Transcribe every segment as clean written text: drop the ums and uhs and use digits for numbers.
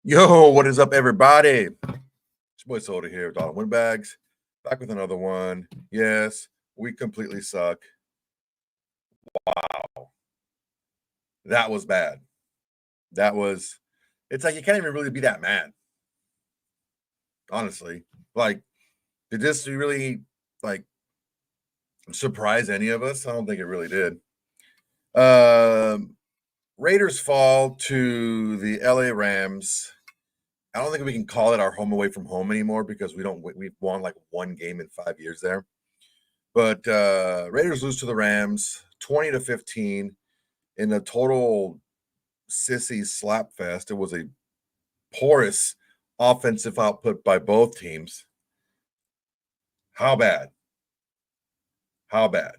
Yo, what is up, everybody? It's your boy Soda here with Windbags. Back with another one. Yes, we completely suck. Wow. That was bad. It's like you can't even really be that mad, honestly. Like, did this really, like, surprise any of us? I don't think it really did. Raiders fall to the LA Rams. I don't think we can call it our home away from home anymore because we've won like one game in 5 years there. But Raiders lose to the Rams 20-15 in a total sissy slap fest. It was a porous offensive output by both teams. How bad? How bad?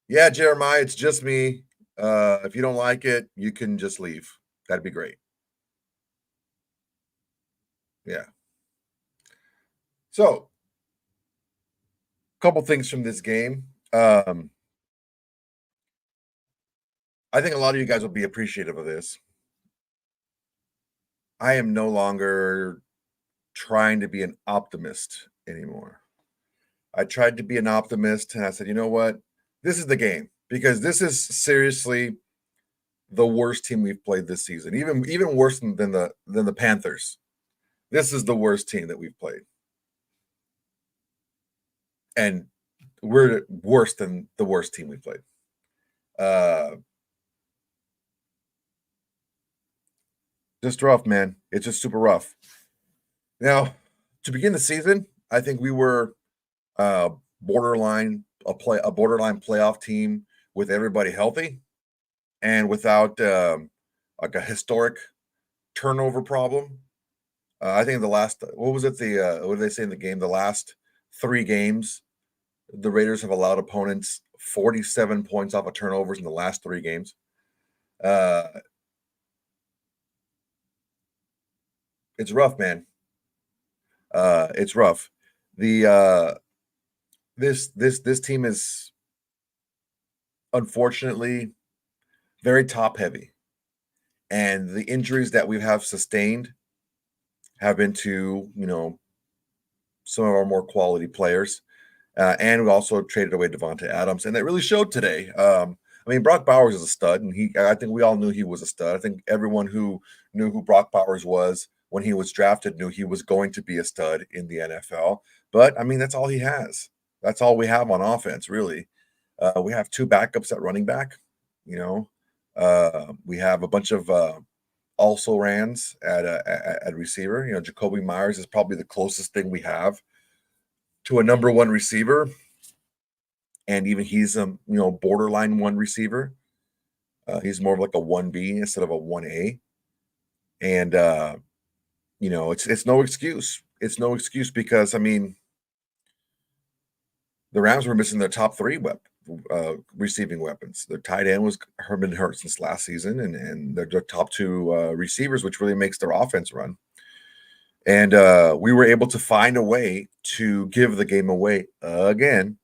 Yeah, Jeremiah, it's just me. If you don't like it, you can just leave. That'd be great. Yeah. So, a couple things from this game. I think a lot of you guys will be appreciative of this. I am no longer trying to be an optimist anymore. I tried to be an optimist and I said, you know what? This is the game because this is seriously the worst team we've played this season. Even worse than the Panthers. This is the worst team that we've played. And we're worse than the worst team we've played. Just rough, man. It's just super rough. Now, to begin the season, I think we were borderline playoff team with everybody healthy and without like a historic turnover problem. I think the last what was it what did they say in the game? The last 3 games, the Raiders have allowed opponents 47 points off of turnovers in the last 3 games. It's rough, man. It's rough. The this team is unfortunately very top heavy, and the injuries that we have sustained have been to some of our more quality players, and we also traded away Davante Adams, and that really showed today. I mean, Brock Bowers is a stud, and I think we all knew he was a stud. I think everyone who knew who Brock Bowers was when he was drafted knew he was going to be a stud in the NFL. But I mean, that's all he has. That's all we have on offense, really. We have 2 backups at running back. We have a bunch of also rans at receiver. Jacoby Myers is probably the closest thing we have to a number 1 receiver, and even he's a borderline 1 receiver. He's more of like a 1B instead of a 1A, and it's no excuse. It's no excuse because I mean the Rams were missing their top 3 receiving weapons. Their tight end was been hurt since last season, and their top 2 receivers, which really makes their offense run. And we were able to find a way to give the game away again.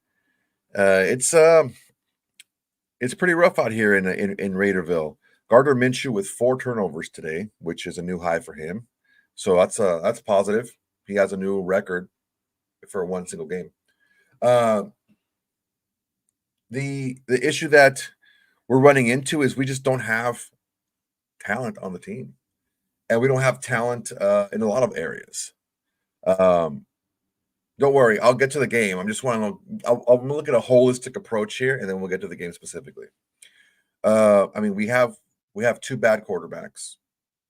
It's pretty rough out here in Raiderville. Gardner Minshew with 4 turnovers today, which is a new high for him. So that's positive. He has a new record for one single game. The issue that we're running into is we just don't have talent on the team, and we don't have talent in a lot of areas. Don't worry, I'll get to the game. I'm just want to. I'll look at a holistic approach here, and then we'll get to the game specifically. I mean, we have 2 bad quarterbacks.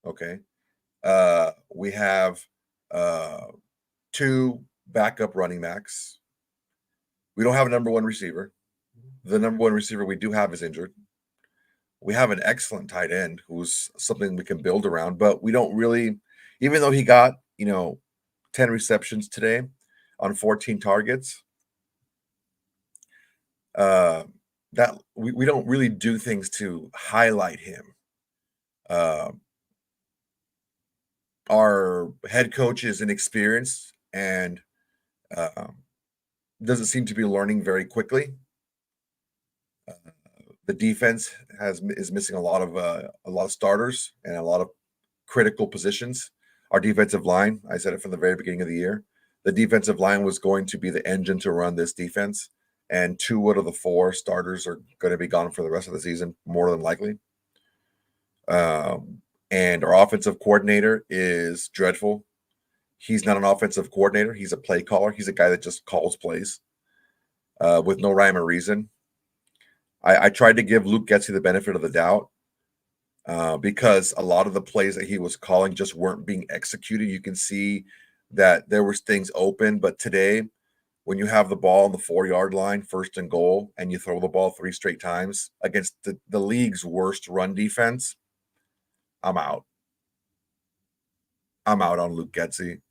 Okay, we have 2 backup running backs. We don't have a number 1 receiver. The number 1 receiver we do have is injured. We have an excellent tight end who's something we can build around, but we don't really, even though he got 10 receptions today on 14 targets, that we don't really do things to highlight him. Our head coach is inexperienced and doesn't seem to be learning very quickly. The defense is missing a lot of starters and a lot of critical positions. Our defensive line, I said it from the very beginning of the year, the defensive line was going to be the engine to run this defense. And 2 out of the 4 starters are going to be gone for the rest of the season, more than likely. And our offensive coordinator is dreadful. He's not an offensive coordinator. He's a play caller. He's a guy that just calls plays with no rhyme or reason. I tried to give Luke Getsy the benefit of the doubt because a lot of the plays that he was calling just weren't being executed. You can see that there was things open, but today, when you have the ball on the 4-yard line, 1st and goal, and you throw the ball 3 straight times against the league's worst run defense, I'm out. I'm out on Luke Getsy.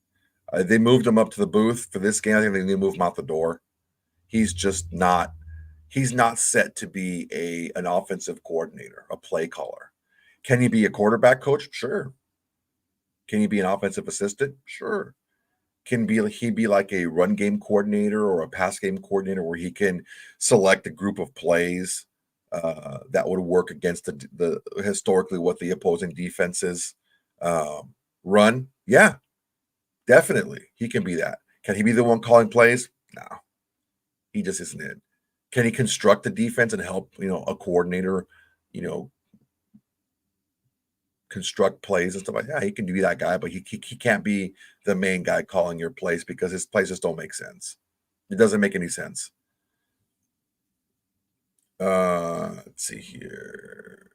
They moved him up to the booth for this game. I think they need to move him out the door. He's just not. He's not set to be an offensive coordinator, a play caller. Can he be a quarterback coach? Sure. Can he be an offensive assistant? Sure. Can he be like a run game coordinator or a pass game coordinator where he can select a group of plays that would work against the historically what the opposing defenses run? Yeah, definitely. He can be that. Can he be the one calling plays? No, he just isn't it. Can he construct the defense and help, a coordinator, construct plays and stuff like that? Yeah, he can be that guy, but he can't be the main guy calling your plays because his plays just don't make sense. It doesn't make any sense. Let's see here.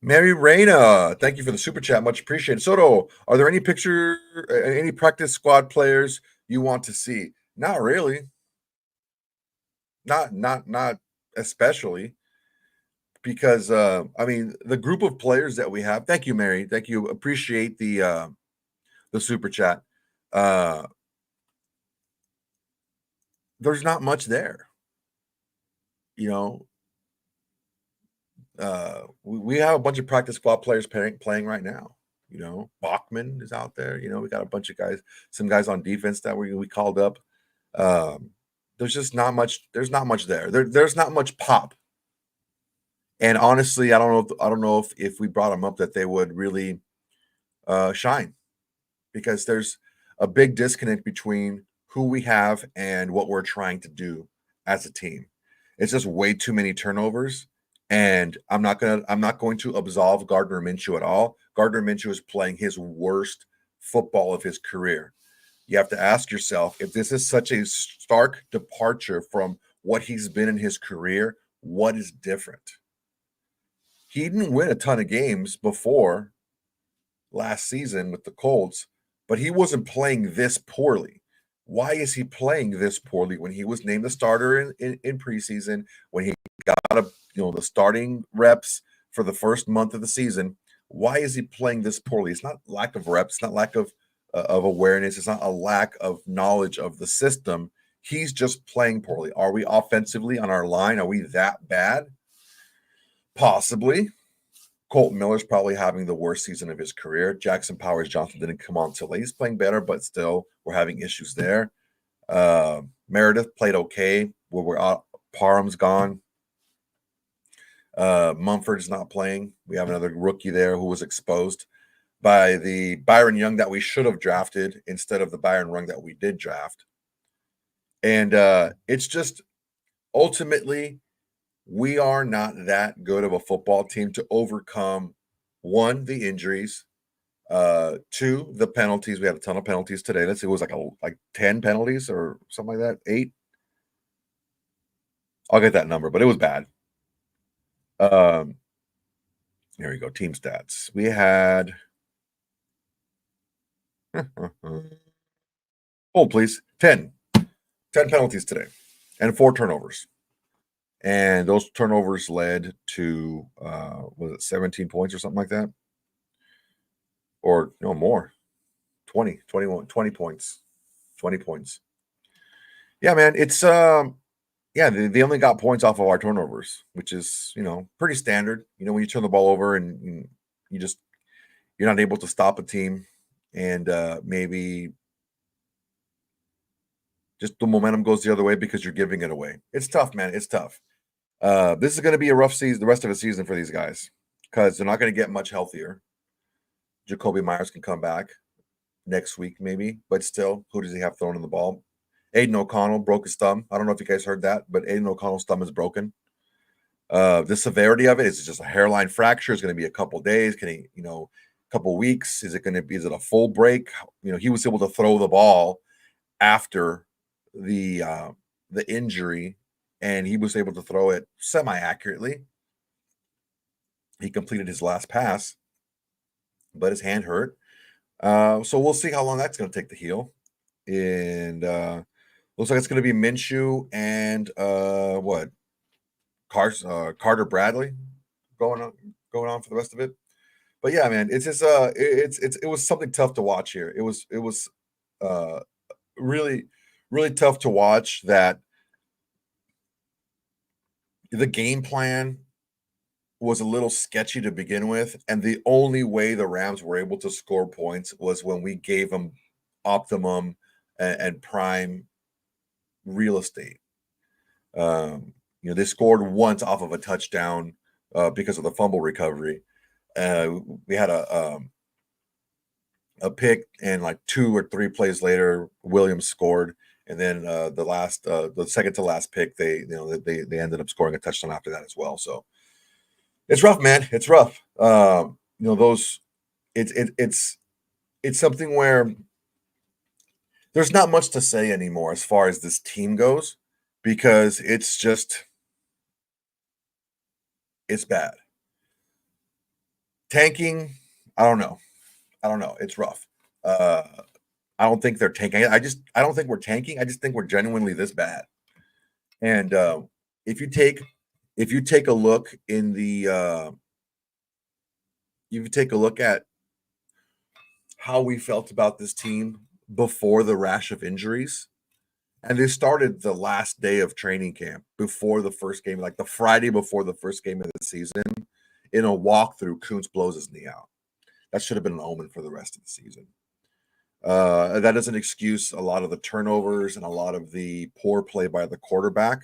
Mary Reyna, thank you for the super chat. Much appreciated. Soto, are there any any practice squad players you want to see? Not really. Not especially. Because I mean, the group of players that we have. Thank you, Mary. Thank you. Appreciate the super chat. There's not much there. We have a bunch of practice squad players playing right now. Bachman is out there. We got a bunch of guys, some guys on defense that we called up. There's just not much. There's not much there. There's not much pop. And honestly, I don't know if we brought them up that they would really shine, because there's a big disconnect between who we have and what we're trying to do as a team. It's just way too many turnovers, and I'm not going to absolve Gardner Minshew at all. Gardner Minshew is playing his worst football of his career. You have to ask yourself, if this is such a stark departure from what he's been in his career, what is different? He didn't win a ton of games before last season with the Colts, but he wasn't playing this poorly. Why is he playing this poorly when he was named the starter in preseason, when he got the starting reps for the first month of the season? Why is he playing this poorly? It's not lack of reps, it's not lack of awareness, it's not a lack of knowledge of the system. He's just playing poorly. Are we offensively on our line? Are we that bad? Possibly. Colton Miller's probably having the worst season of his career. Jackson Powers Johnson didn't come on till late. He's playing better, but still, we're having issues there. Meredith played okay. Parham's gone. Mumford's not playing. We have another rookie there who was exposed by the Byron Young that we should have drafted instead of the Byron Young that we did draft. And it's just ultimately, we are not that good of a football team to overcome, 1, the injuries, 2, the penalties. We had a ton of penalties today. Let's see, it was like 10 penalties or something like that. 8. I'll get that number, but it was bad. Here we go. Team stats. We had hold please. 10 penalties today and 4 turnovers. And those turnovers led to, was it 17 points or something like that? Or no more, 20 points. Yeah, man, it's, they only got points off of our turnovers, which is, pretty standard. When you turn the ball over and you're not able to stop a team, and maybe just the momentum goes the other way because you're giving it away. It's tough, man. It's tough. This is going to be a rough season, the rest of the season for these guys. because they're not going to get much healthier. Jacoby Myers can come back next week, maybe, but still, who does he have throwing in the ball? Aidan O'Connell broke his thumb. I don't know if you guys heard that, but Aidan O'Connell's thumb is broken. The severity of it is just a hairline fracture. It's going to be a couple days. Can he, a couple weeks? Is it a full break? He was able to throw the ball after the injury, and he was able to throw it semi-accurately. He completed his last pass, but his hand hurt. So we'll see how long that's going to take to heal. And looks like it's going to be Minshew and Carter Bradley going on for the rest of it. But yeah, man, it's just it was something tough to watch here. It was really, really tough to watch that the game plan was a little sketchy to begin with, and the only way the Rams were able to score points was when we gave them optimum and prime real estate. They scored once off of a touchdown because of the fumble recovery. We had a pick, and like 2 or 3 plays later, Williams scored, and then the second to last pick, they ended up scoring a touchdown after that as well. So it's rough, man. It's rough. It's something where there's not much to say anymore as far as this team goes, because it's bad. Tanking, I don't know. It's rough. I don't think they're tanking. I don't think we're tanking. I just think we're genuinely this bad. And if you take a look in the you take a look at how we felt about this team before the rash of injuries, and they started the last day of training camp before the first game, like the Friday before the first game of the season, in a walkthrough, Kuntz blows his knee out. That should have been an omen for the rest of the season. That doesn't excuse a lot of the turnovers and a lot of the poor play by the quarterback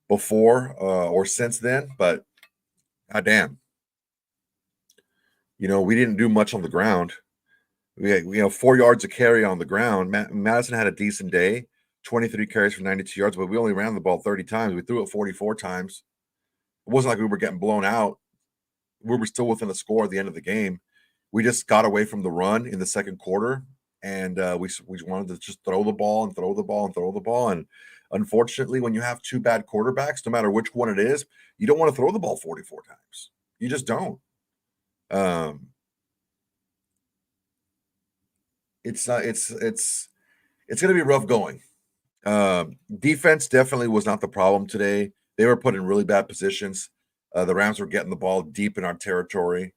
before or since then, but goddamn, we didn't do much on the ground. We had 4 yards of carry on the ground. Madison had a decent day, 23 carries for 92 yards, but we only ran the ball 30 times. We threw it 44 times. It wasn't like we were getting blown out. We were still within a score at the end of the game. We just got away from the run in the second quarter, and we wanted to just throw the ball and throw the ball and throw the ball. And unfortunately, when you have 2 bad quarterbacks, no matter which one it is, you don't want to throw the ball 44 times. You just don't. It's going to be rough going. Defense definitely was not the problem today. They were put in really bad positions. The Rams were getting the ball deep in our territory.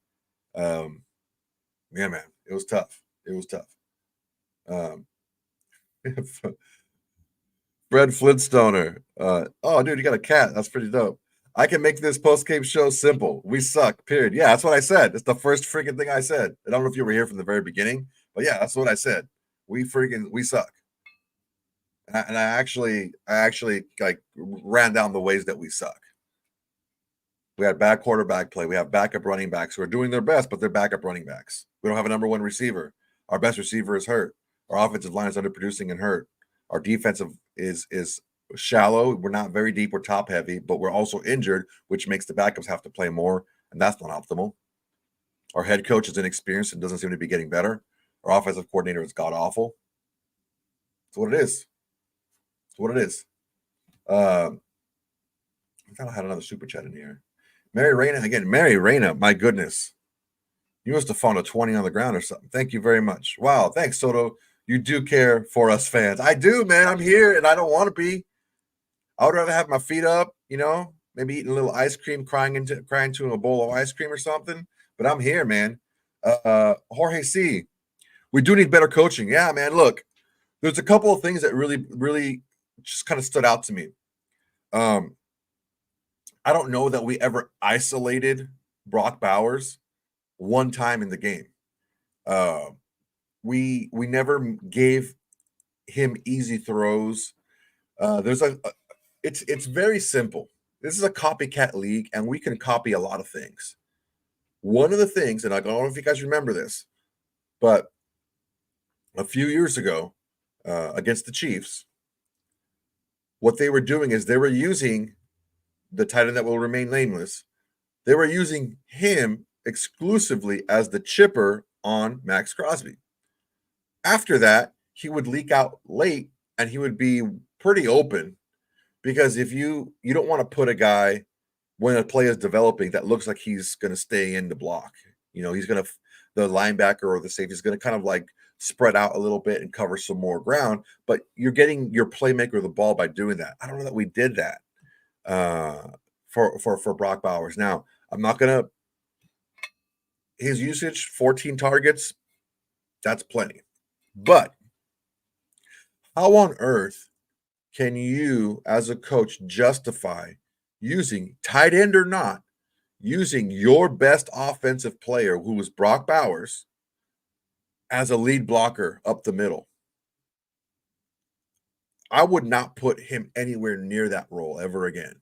Yeah, man, it was tough. Fred Flintstoner. Oh, dude, you got a cat. That's pretty dope. I can make this post-game show simple. We suck, period. Yeah, that's what I said. It's the first freaking thing I said. I don't know if you were here from the very beginning, but yeah, that's what I said. We suck. And I actually like ran down the ways that we suck. We had bad quarterback play. We have backup running backs who are doing their best, but they're backup running backs. We don't have a number 1 receiver. Our best receiver is hurt. Our offensive line is underproducing and hurt. Our defensive is shallow. We're not very deep. We're top heavy, but we're also injured, which makes the backups have to play more, and that's not optimal. Our head coach is inexperienced and doesn't seem to be getting better. Our offensive coordinator is god awful. That's what it is. I thought I had another super chat in here. Mary Reyna, my goodness. You must have found a 20 on the ground or something. Thank you very much. Wow, thanks, Soto. You do care for us fans. I do, man. I'm here, and I don't want to be. I would rather have my feet up, maybe eating a little ice cream, crying into a bowl of ice cream or something. But I'm here, man. Jorge C., we do need better coaching. Yeah, man. Look, there's a couple of things that really, really just kind of stood out to me. I don't know that we ever isolated Brock Bowers one time in the game. We never gave him easy throws. It's very simple. This is a copycat league, and we can copy a lot of things. One of the things, and I don't know if you guys remember this, but a few years ago against the Chiefs, what they were doing is they were using the tight end that will remain nameless. They were using him exclusively as the chipper on Maxx Crosby. After that, he would leak out late and he would be pretty open, because if you don't want to put a guy when a play is developing that looks like he's going to stay in the block. He's going to, the linebacker or the safety is going to kind of like spread out a little bit and cover some more ground, but you're getting your playmaker the ball by doing that. I don't know that we did that for Brock Bowers. Now, I'm not going to, his usage, 14 targets, that's plenty. But how on earth can you, as a coach, justify using, tight end or not, using your best offensive player, who was Brock Bowers, as a lead blocker up the middle? I would not put him anywhere near that role ever again.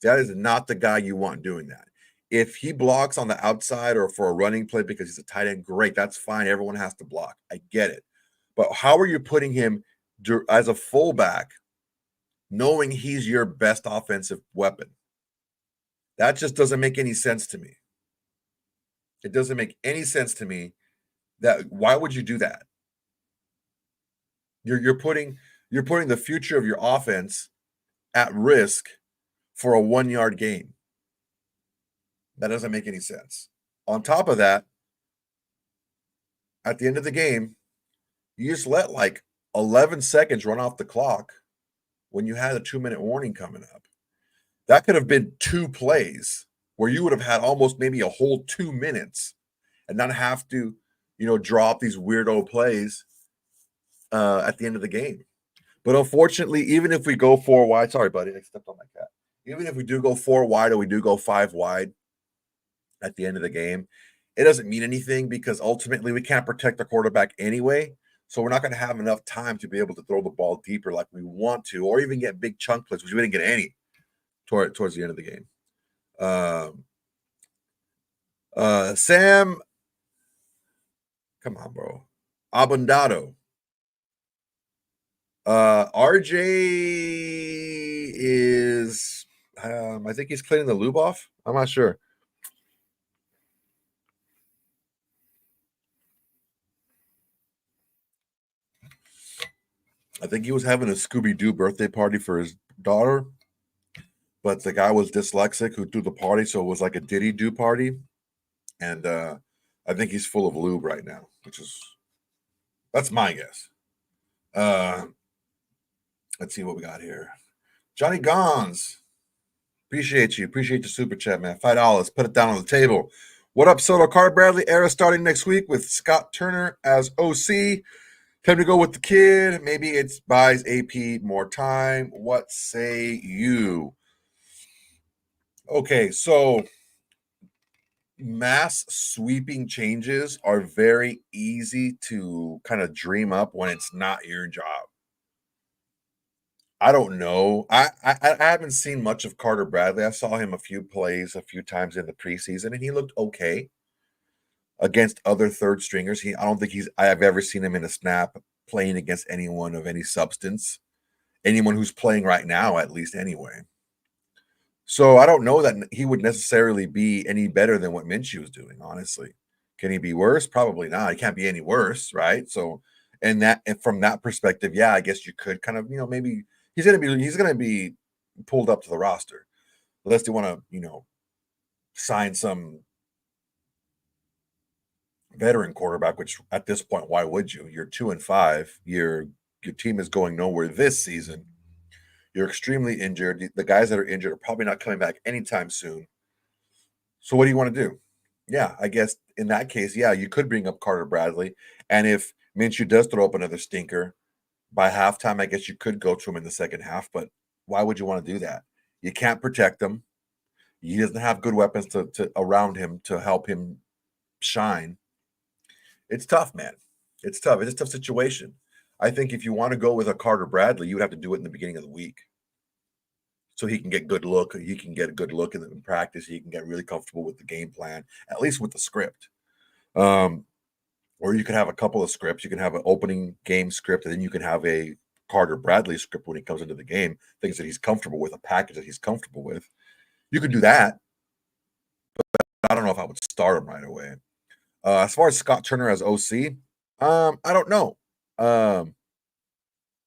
That is not the guy you want doing that. If he blocks on the outside or for a running play because he's a tight end, great. That's fine. Everyone has to block. I get it. But how are you putting him as a fullback knowing he's your best offensive weapon? That just doesn't make any sense to me. It doesn't make any sense to me. That why would you do that? You're putting the future of your offense at risk for a 1-yard gain. That doesn't make any sense. On top of that, at the end of the game, you just let like 11 seconds run off the clock when you had a 2-minute warning coming up. That could have been 2 plays where you would have had almost maybe a whole 2 minutes and not have to, drop these weirdo plays at the end of the game. But unfortunately, even if we go 4 wide, sorry, buddy, I stepped on my cat. Even if we do go 4 wide or we do go 5 wide at the end of the game, it doesn't mean anything, because ultimately we can't protect the quarterback anyway. So we're not going to have enough time to be able to throw the ball deeper like we want to, or even get big chunk plays, which we didn't get any towards the end of the game. Sam, come on, bro. Abundado. RJ is, I think he's cleaning the lube off. I'm not sure. I think he was having a Scooby-Doo birthday party for his daughter, but the guy was dyslexic who threw the party, so it was like a diddy-do party. And I think he's full of lube right now, that's my guess. Let's see what we got here. Johnny Gons, appreciate you. Appreciate the super chat, man. $5. Put it down on the table. What up, Soto? Carter Bradley era starting next week with Scott Turner as OC. Time to go with the kid. Maybe it buys AP more time. What say you? Okay, so mass sweeping changes are very easy to kind of dream up when it's not your job. I don't know. I haven't seen much of Carter Bradley. I saw him a few times in the preseason, and he looked okay against other third stringers. I don't think I've ever seen him in a snap playing against anyone of any substance, anyone who's playing right now, at least anyway. So I don't know that he would necessarily be any better than what Minshew was doing, honestly. Can he be worse? Probably not. He can't be any worse, right? So, and from that perspective, yeah, I guess you could kind of, maybe he's gonna be pulled up to the roster, unless they want to, sign some veteran quarterback. Which at this point, why would you? You're 2-5. Your team is going nowhere this season. You're extremely injured. The guys that are injured are probably not coming back anytime soon. So what do you want to do? Yeah, I guess in that case, yeah, you could bring up Carter Bradley. And if Minshew does throw up another stinker by halftime, I guess you could go to him in the second half. But why would you want to do that? You can't protect him. He doesn't have good weapons to around him to help him shine. It's tough, man. It's tough. It's a tough situation. I think if you want to go with a Carter Bradley, you would have to do it in the beginning of the week. so he can get good look. He can get a good look in practice. He can get really comfortable with the game plan, at least with the script. Or you can have a couple of scripts. You can have an opening game script, and then you can have a Carter Bradley script when he comes into the game, things that he's comfortable with, a package that he's comfortable with. You can do that, but I don't know if I would start him right away. As far as Scott Turner as OC, I don't know.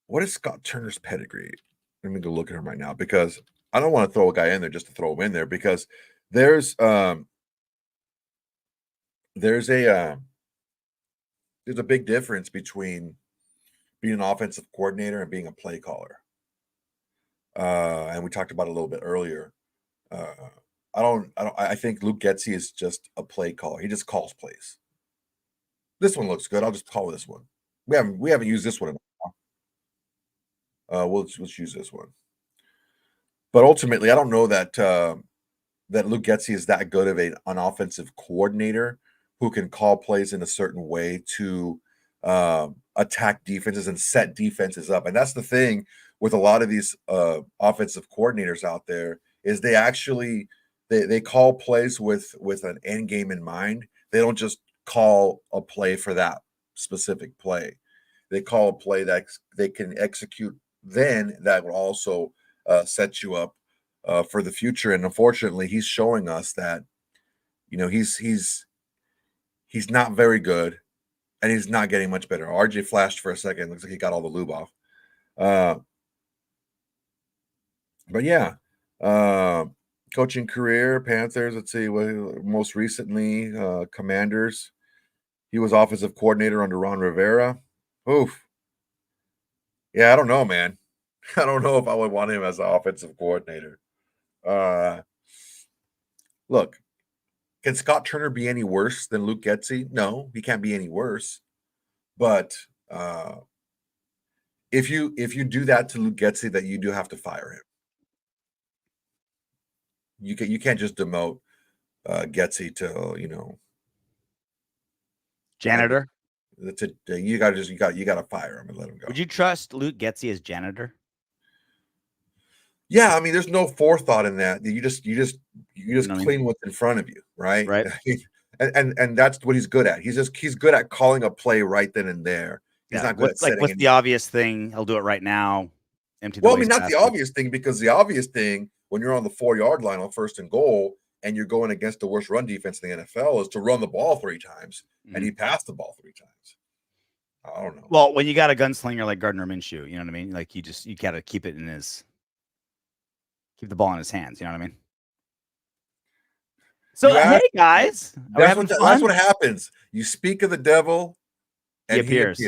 What is Scott Turner's pedigree? Let me go look at him right now, because I don't want to throw a guy in there just to throw him in there, because there's a big difference between being an offensive coordinator and being a play caller. And we talked about it a little bit earlier. I think Luke Getsy is just a play caller. He just calls plays. This one looks good. I'll just call this one. We haven't used this one in a while. Let's use this one. But ultimately, I don't know that Luke Getsy is that good of an offensive coordinator who can call plays in a certain way to attack defenses and set defenses up. And that's the thing with a lot of these offensive coordinators out there, is they actually they call plays with an end game in mind. They don't just call a play for that specific play. They call a play that they can execute then that will also set you up for the future. And unfortunately, he's showing us that, he's not very good, and he's not getting much better. RJ flashed for a second. Looks like he got all the lube off. But yeah, coaching career, Panthers. Let's see. Most recently, Commanders. He was offensive coordinator under Ron Rivera. Oof. Yeah, I don't know, man. I don't know if I would want him as an offensive coordinator. Look, can Scott Turner be any worse than Luke Getsy? No, he can't be any worse. But if you do that to Luke Getsy, that you do have to fire him. You can't just demote Getsy to janitor. You got to fire him and let him go. Would you trust Luke Getsy as janitor? Yeah, I mean, there's no forethought in that. You just clean what's in front of you, right? Right. and that's what he's good at. He's good at calling a play right then and there. He's not good at setting. What's the obvious thing? He'll do it right now. Empty. Well, I mean, not the obvious thing, because the obvious thing when you're on the 4-yard line on 1st and goal and you're going against the worst run defense in the NFL is to run the ball 3 times, and he passed the ball 3 times. I don't know. Well, when you got a gunslinger like Gardner Minshew, you know what I mean? Like you got to keep the ball in his hands. You know what I mean? So, hey guys, that's what happens. You speak of the devil, and he appears.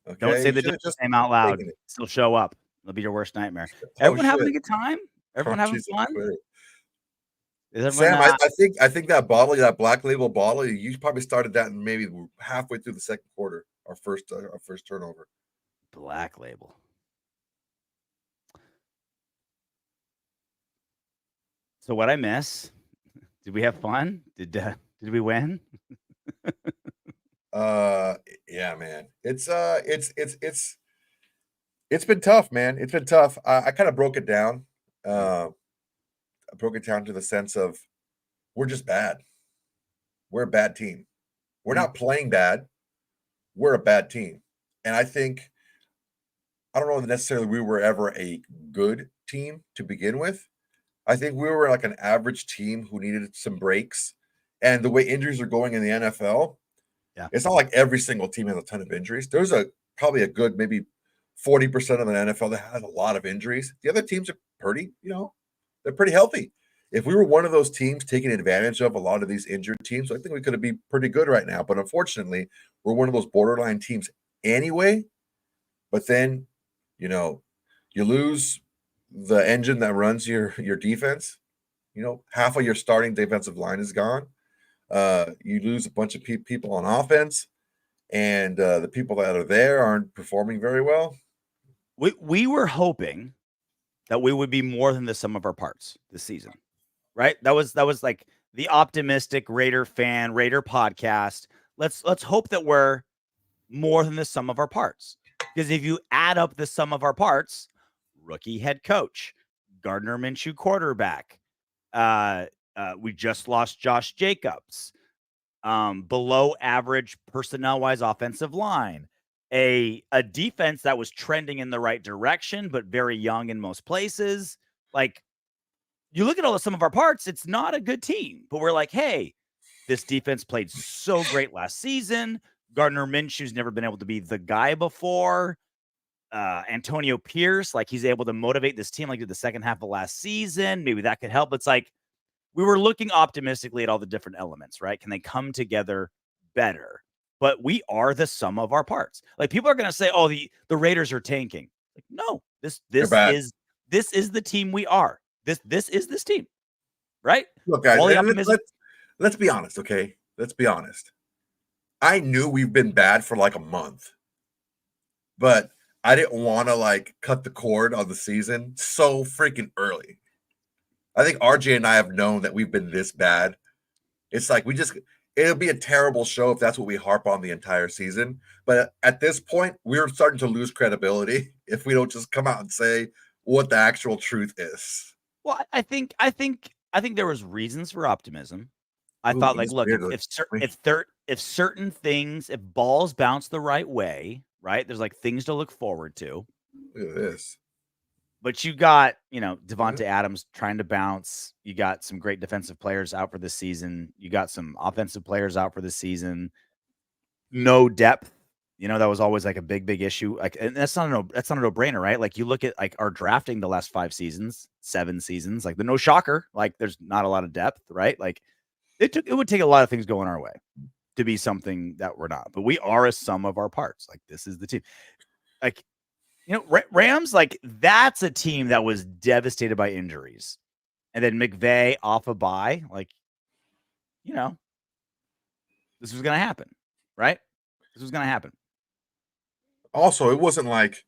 Okay? Don't say the devil's name out loud. Still show up. It'll be your worst nightmare. Everyone having a good time? Everyone having fun? Sam, I think that bottle, that Black Label bottle, you probably started that maybe halfway through the second quarter. Our first turnover. Black Label. So what I miss? Did we have fun? Did we win? Yeah, man. It's been tough, man. It's been tough. I kind of broke it down. I broke it down to the sense of we're just bad. We're a bad team. We're not playing bad. We're a bad team. And I don't know that necessarily we were ever a good team to begin with. I think we were like an average team who needed some breaks. And the way injuries are going in the NFL, it's not like every single team has a ton of injuries. There's probably a good maybe 40% of the NFL that has a lot of injuries. The other teams are pretty, they're pretty healthy. If we were one of those teams taking advantage of a lot of these injured teams, I think we could be pretty good right now. But unfortunately, we're one of those borderline teams anyway. But then, you lose the engine that runs your defense. Half of your starting defensive line is gone. You lose a bunch of people on offense, and the people that are there aren't performing very well. We were hoping that we would be more than the sum of our parts this season, right? That was like the optimistic Raider podcast. Let's hope that we're more than the sum of our parts, because if you add up the sum of our parts, rookie head coach, Gardner Minshew quarterback. We just lost Josh Jacobs. Below average personnel-wise offensive line. A defense that was trending in the right direction, but very young in most places. Like, you look at all the sum of our parts, it's not a good team. But we're like, hey, this defense played so great last season. Gardner Minshew's never been able to be the guy before. Antonio Pierce, like, he's able to motivate this team like did the second half of last season. Maybe that could help. It's like we were looking optimistically at all the different elements, right? Can they come together better? But we are the sum of our parts. Like, people are going to say, "Oh, the Raiders are tanking." Like, no, this is the team we are. This is this team, right? Look, guys, let's be honest, okay? Let's be honest. I knew we've been bad for like a month, but I didn't want to like cut the cord on the season so freaking early. I think RJ and I have known that we've been this bad. It's like it'll be a terrible show if that's what we harp on the entire season. But at this point, we're starting to lose credibility if we don't just come out and say what the actual truth is. Well, I think there was reasons for optimism. I thought, like, look, if certain things, if balls bounce the right way, right, there's like things to look forward to. Look at this. But you got, Davante Adams trying to bounce. You got some great defensive players out for the season. You got some offensive players out for the season. No depth. That was always like a big issue. Like, and that's not a no-brainer, right? Like, you look at like our drafting the last 7 seasons, like no shocker. Like, there's not a lot of depth, right? Like, it would take a lot of things going our way to be something that we're not. But we are a sum of our parts. Like, this is the team. Like, Rams, like, that's a team that was devastated by injuries. And then McVay off a bye, like, this was going to happen, right? This was going to happen. Also, it wasn't like,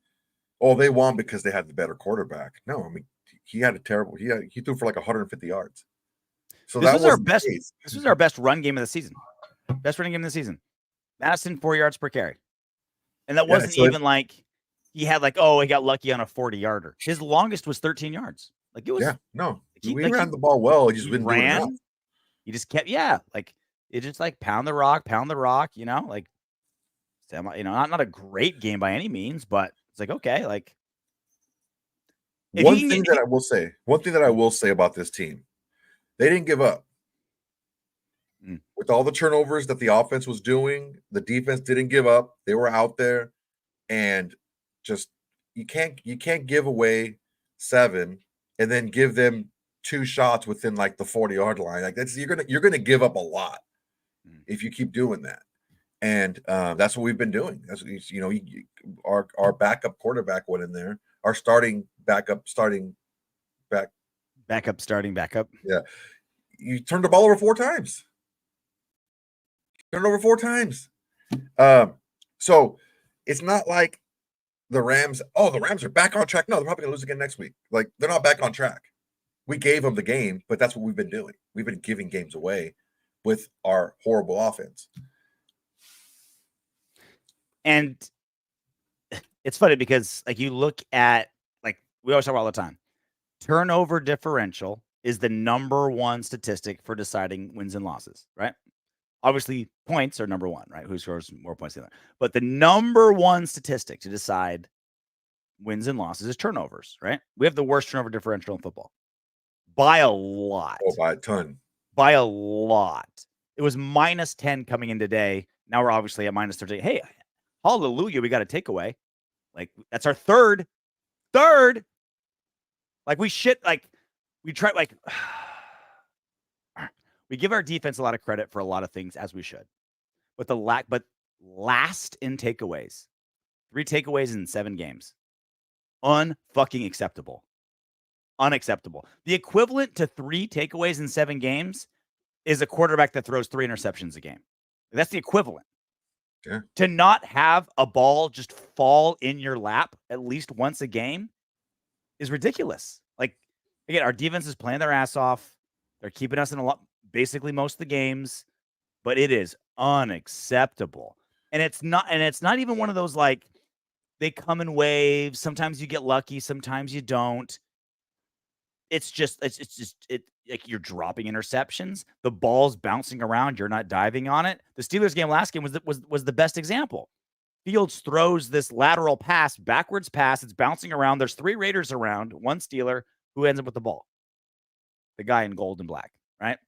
oh, they won because they had the better quarterback. No, I mean, he had a terrible, he threw for like 150 yards. So this was our best. This was our best run game of the season. Best running game of the season. Madison 4 yards per carry, and that wasn't even like he had like, oh, he got lucky on a 40-yarder. His longest was 13 yards. Like, it was. Yeah, no, we ran the ball well. He just didn't do enough. He just kept, like, it just like pound the rock, like, not a great game by any means, but it's like, okay, like. One thing that I will say about this team, they didn't give up. With all the turnovers that the offense was doing, the defense didn't give up. They were out there, and just you can't give away 7 and then give them 2 shots within like the 40-yard line. Like, you're gonna give up a lot if you keep doing that. And that's what we've been doing. That's our backup quarterback went in there. Our backup. Yeah, you turned the ball over 4 times. So it's not like the Rams are back on track. No, they're probably gonna lose again next week. Like, they're not back on track. We gave them the game, but that's what we've been doing. We've been giving games away with our horrible offense. And it's funny because, like, you look at, like, we always talk about all the time, turnover differential is the number one statistic for deciding wins and losses, right? Obviously, points are number one, right? Who scores more points than the other. But the number one statistic to decide wins and losses is turnovers, right? We have the worst turnover differential in football by a lot. Oh, by a ton. By a lot. It was -10 coming in today. Now we're obviously at -30. Hey, hallelujah, we got a takeaway. Like, that's our third. Like, we try, like, we give our defense a lot of credit for a lot of things, as we should. But last in takeaways. 3 takeaways in 7 games. Unfucking acceptable. Unacceptable. The equivalent to 3 takeaways in 7 games is a quarterback that throws 3 interceptions a game. That's the equivalent. Yeah. To not have a ball just fall in your lap at least once a game is ridiculous. Like, again, our defense is playing their ass off. They're keeping us in basically most of the games, but it is unacceptable. And it's not even one of those, like, they come in waves. Sometimes you get lucky, sometimes you don't. like you're dropping interceptions. The ball's bouncing around. You're not diving on it. The Steelers game last game was the best example. Fields throws this lateral pass, backwards pass. It's bouncing around. There's 3 Raiders around, 1 Steeler. Who ends up with the ball? The guy in gold and black, right?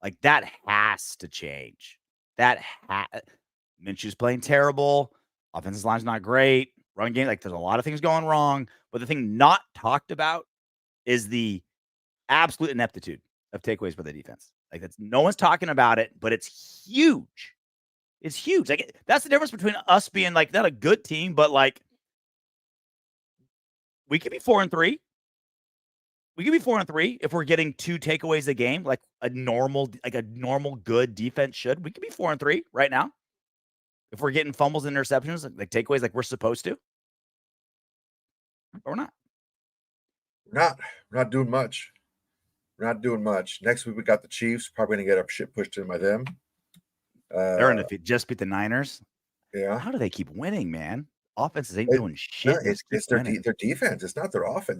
Like that has to change. Minshew's playing terrible. Offensive line's not great. Run game, like there's a lot of things going wrong. But the thing not talked about is the absolute ineptitude of takeaways by the defense. Like no one's talking about it, but it's huge. It's huge. Like that's the difference between us being like not a good team, but like we could be 4-3. We could be 4-3 if we're getting 2 takeaways a game, like a normal good defense should. We could be 4-3 right now if we're getting fumbles and interceptions, like takeaways, like we're supposed to. But we're not. We're not doing much. We're not doing much. Next week we got the Chiefs. Probably gonna get our shit pushed in by them. They're in defeat. Just beat the Niners. Yeah. How do they keep winning, man? Offenses ain't doing shit. It's their defense. It's not their offense.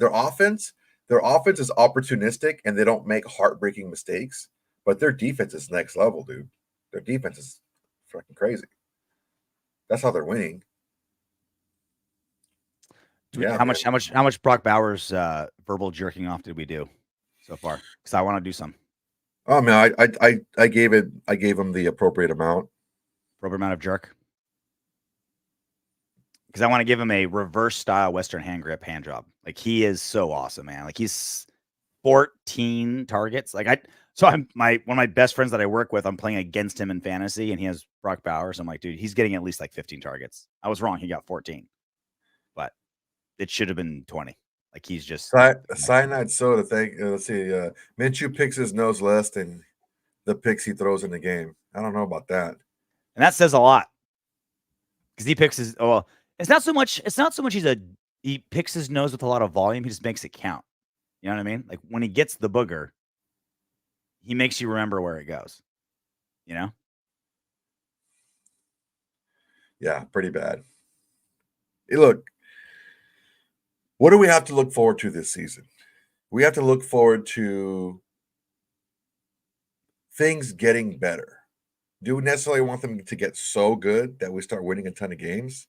Their offense is opportunistic and they don't make heartbreaking mistakes. But their defense is next level, dude. Their defense is fucking crazy. That's how they're winning. How much Brock Bowers verbal jerking off did we do so far? Because I want to do some. Oh man, I gave him the appropriate amount. Appropriate amount of jerk. Because I want to give him a reverse style Western hand grip hand job. Like he is so awesome, man. Like he's 14 targets. Like one of my best friends that I work with, I'm playing against him in fantasy, and he has Brock Bowers. I'm like, dude, he's getting at least like 15 targets. I was wrong. He got 14, but it should have been 20. Like he's just cyanide soda. Let's see. Minshew picks his nose less than the picks he throws in the game. I don't know about that. And that says a lot because he picks his. Well, it's not so much he picks his nose with a lot of volume. He just makes it count. You know what I mean? Like when he gets the booger, he makes you remember where it goes. You know? Yeah, pretty bad. Hey, look, what do we have to look forward to this season? We have to look forward to things getting better. Do we necessarily want them to get so good that we start winning a ton of games?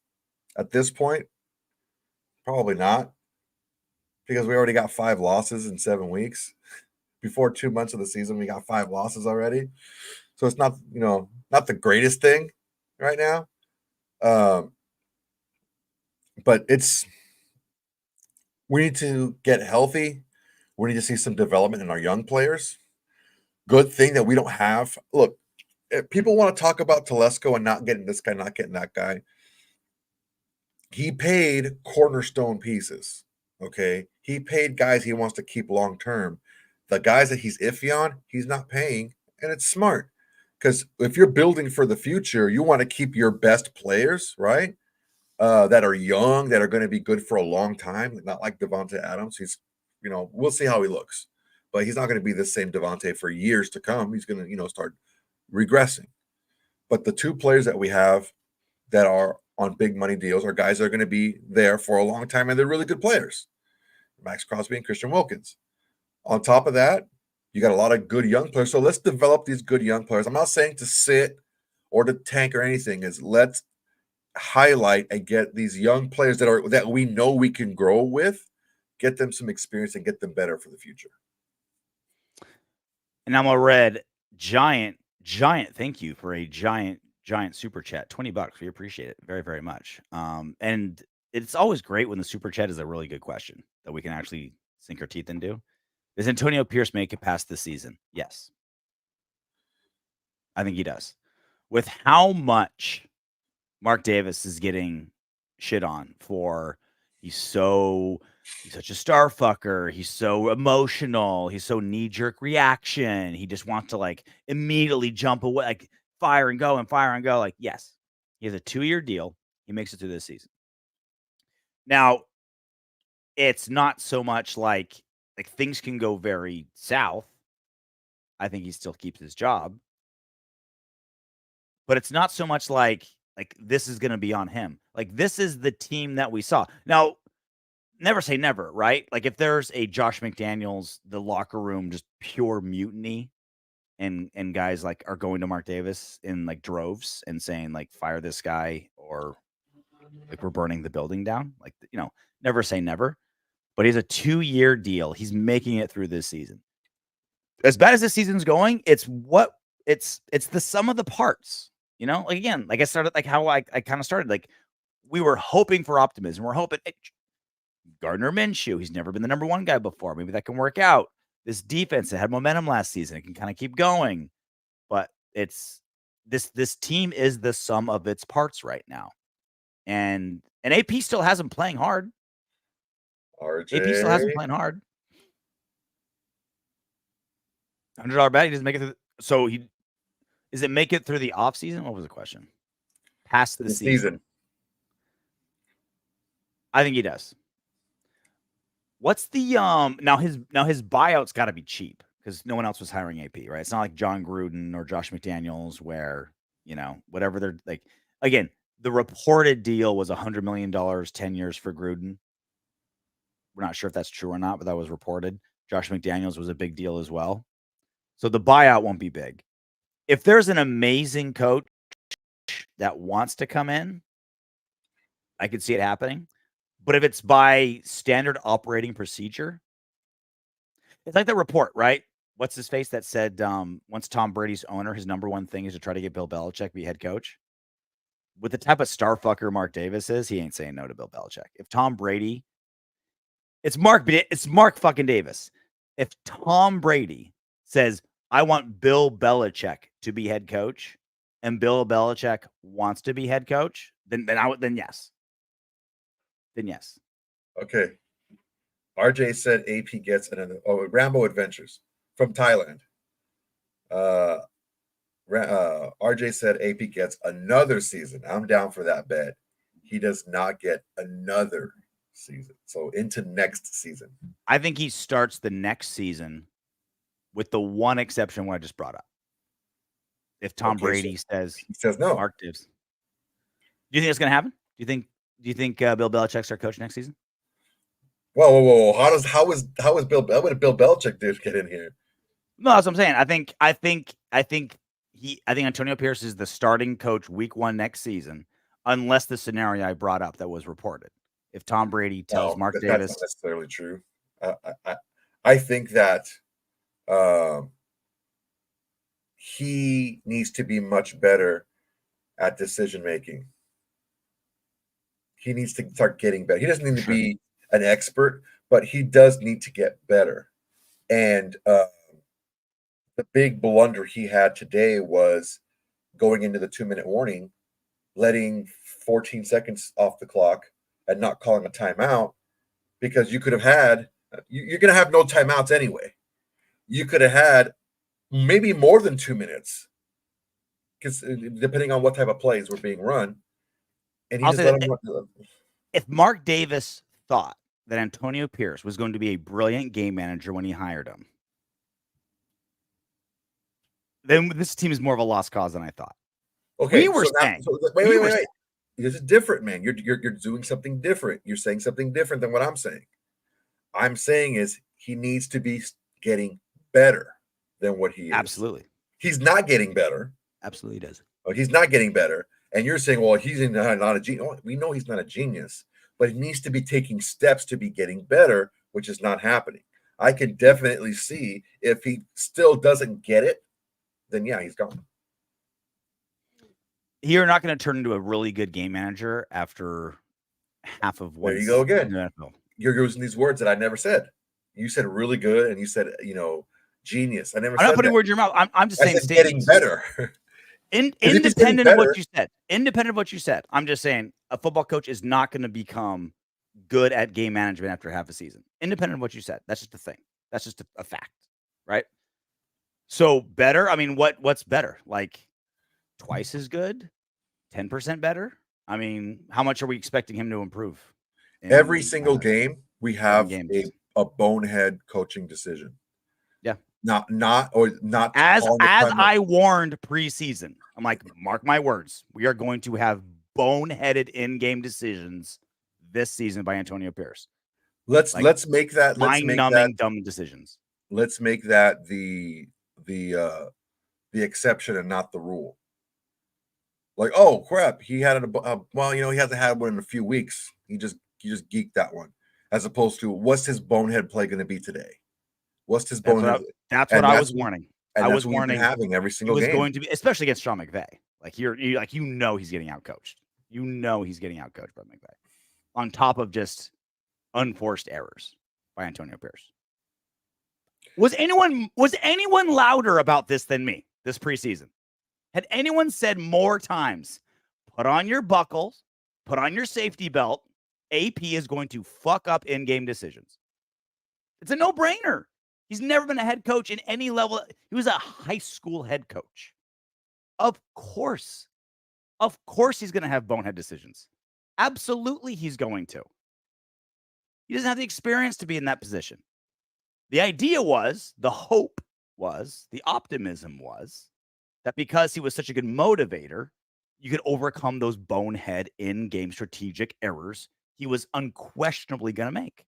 At this point, probably not, because we already got 5 losses in 7 weeks. Before 2 months of the season, we got 5 losses already. So it's not, not the greatest thing right now. But we need to get healthy. We need to see some development in our young players. Good thing that we don't have. Look, if people want to talk about Telesco and not getting this guy, not getting that guy. He paid cornerstone pieces. Okay. He paid guys he wants to keep long term. The guys that he's iffy on, he's not paying. And it's smart. Because if you're building for the future, you want to keep your best players, right? That are young, that are going to be good for a long time. Not like Davante Adams. He's, we'll see how he looks. But he's not going to be the same Davante for years to come. He's going to, start regressing. But the 2 players that we have that are on big money deals are guys that are going to be there for a long time, and they're really good players. Maxx Crosby and Christian Wilkins. On top of that, you got a lot of good young players. So let's develop these good young players. I'm not saying to sit or to tank or anything. Let's highlight and get these young players that we know we can grow with, get them some experience and get them better for the future. And I'm a red giant thank you for a giant super chat. $20. We appreciate it very, very much. And it's always great when the super chat is a really good question that we can actually sink our teeth into. Does Antonio Pierce make it past this season? Yes. I think he does. With how much Mark Davis is getting shit on for he's such a star fucker. He's so emotional. He's so knee-jerk reaction. He just wants to like immediately jump away, like fire and go. Like, yes, he has a 2-year deal. He makes it through this season. Now, it's not so much like things can go very south. I think he still keeps his job. But it's not so much like this is going to be on him. Like, this is the team that we saw. Now, never say never, right? Like if there's a Josh McDaniels, the locker room just pure mutiny, and guys like are going to Mark Davis in like droves and saying like fire this guy or like we're burning the building down. Like never say never. But he's a 2-year deal. He's making it through this season. As bad as this season's going, it's the sum of the parts. Like again, like I started like how I kind of started like we were hoping for optimism. We're hoping Gardner Minshew. He's never been the number one guy before. Maybe that can work out. This defense that had momentum last season, it can kind of keep going. But it's this team is the sum of its parts right now. And AP still has him playing hard. RJ. AP still has him playing hard. $100 bet. He doesn't make it through. So does it make it through the off season? What was the question? Past the season. I think he does. What's the now his buyout's got to be cheap because no one else was hiring AP, right? It's not like John Gruden or Josh McDaniels where whatever they're like. Again, the reported deal was $100 million, 10 years for Gruden. We're not sure if that's true or not, but that was reported. Josh McDaniels was a big deal as well. So the buyout won't be big. If there's an amazing coach that wants to come in, I could see it happening. But if it's by standard operating procedure, it's like the report, right? What's his face that said once Tom Brady's owner, his number one thing is to try to get Bill Belichick to be head coach. With the type of star fucker Mark Davis is, he ain't saying no to Bill Belichick. If Tom Brady, it's Mark fucking Davis. If Tom Brady says, I want Bill Belichick to be head coach, and Bill Belichick wants to be head coach, then yes. Then yes. Okay. RJ said AP gets Rambo Adventures from Thailand. RJ said AP gets another season. I'm down for that bet. He does not get another season. So into next season. I think he starts the next season with the one exception what I just brought up. If Tom Brady says no. Mark Davis. Do you think that's going to happen? Do you think Bill Belichick's our coach next season? Whoa. How is Bill Belichick did get in here? No, that's what I'm saying. I think Antonio Pierce is the starting coach week 1 next season, unless the scenario I brought up that was reported. If Tom Brady tells Mark Davis, that's not necessarily true. I think that he needs to be much better at decision making. He needs to start getting better. He doesn't need to be an expert, but he does need to get better. And the big blunder he had today was going into the 2-minute warning, letting 14 seconds off the clock and not calling a timeout, because you could have had, you're going to have no timeouts anyway. You could have had maybe more than 2 minutes, because depending on what type of plays were being run. And he just let him run. If Mark Davis thought that Antonio Pierce was going to be a brilliant game manager when he hired him, then this team is more of a lost cause than I thought. Okay, wait. This is different, man. You're doing something different. You're saying something different than what I'm saying. I'm saying is he needs to be getting better than what he is. Absolutely. He's not getting better. Absolutely does. He's not getting better. And you're saying, well, he's not a genius. We know he's not a genius, but he needs to be taking steps to be getting better, which is not happening. I can definitely see if he still doesn't get it, then yeah, he's gone. You're not going to turn into a really good game manager after half of what. There you go again. You're using these words that I never said. You said really good, and you said genius. I'm not putting words in your mouth. I'm just saying getting better. Independent of what you said. Independent of what you said. I'm just saying a football coach is not going to become good at game management after half a season. Independent of what you said. That's just a thing. That's just a fact, right? So better. I mean, what's better? Like twice as good, 10% better. I mean, how much are we expecting him to improve? Every single game, we have a bonehead coaching decision. Yeah. Not as I warned preseason. I'm like, mark my words. We are going to have boneheaded in-game decisions this season by Antonio Pierce. Let's make that mind-numbing dumb decisions. Let's make that the exception and not the rule. Like, oh crap, he had it. Well, he hasn't had one in a few weeks. He just geeked that one, as opposed to what's his bonehead play going to be today? What's his bonehead? That's what I was warning. I was warning having every single game. He was going to be, especially against Sean McVay. Like he's getting outcoached. He's getting outcoached by McVay, on top of just unforced errors by Antonio Pierce. Was anyone louder about this than me this preseason? Had anyone said more times, put on your buckles, put on your safety belt, AP is going to fuck up in-game decisions? It's a no-brainer. He's never been a head coach in any level. He was a high school head coach. Of course he's going to have bonehead decisions. Absolutely he's going to. He doesn't have the experience to be in that position. The idea was, the hope was, the optimism was that because he was such a good motivator, you could overcome those bonehead in-game strategic errors he was unquestionably going to make.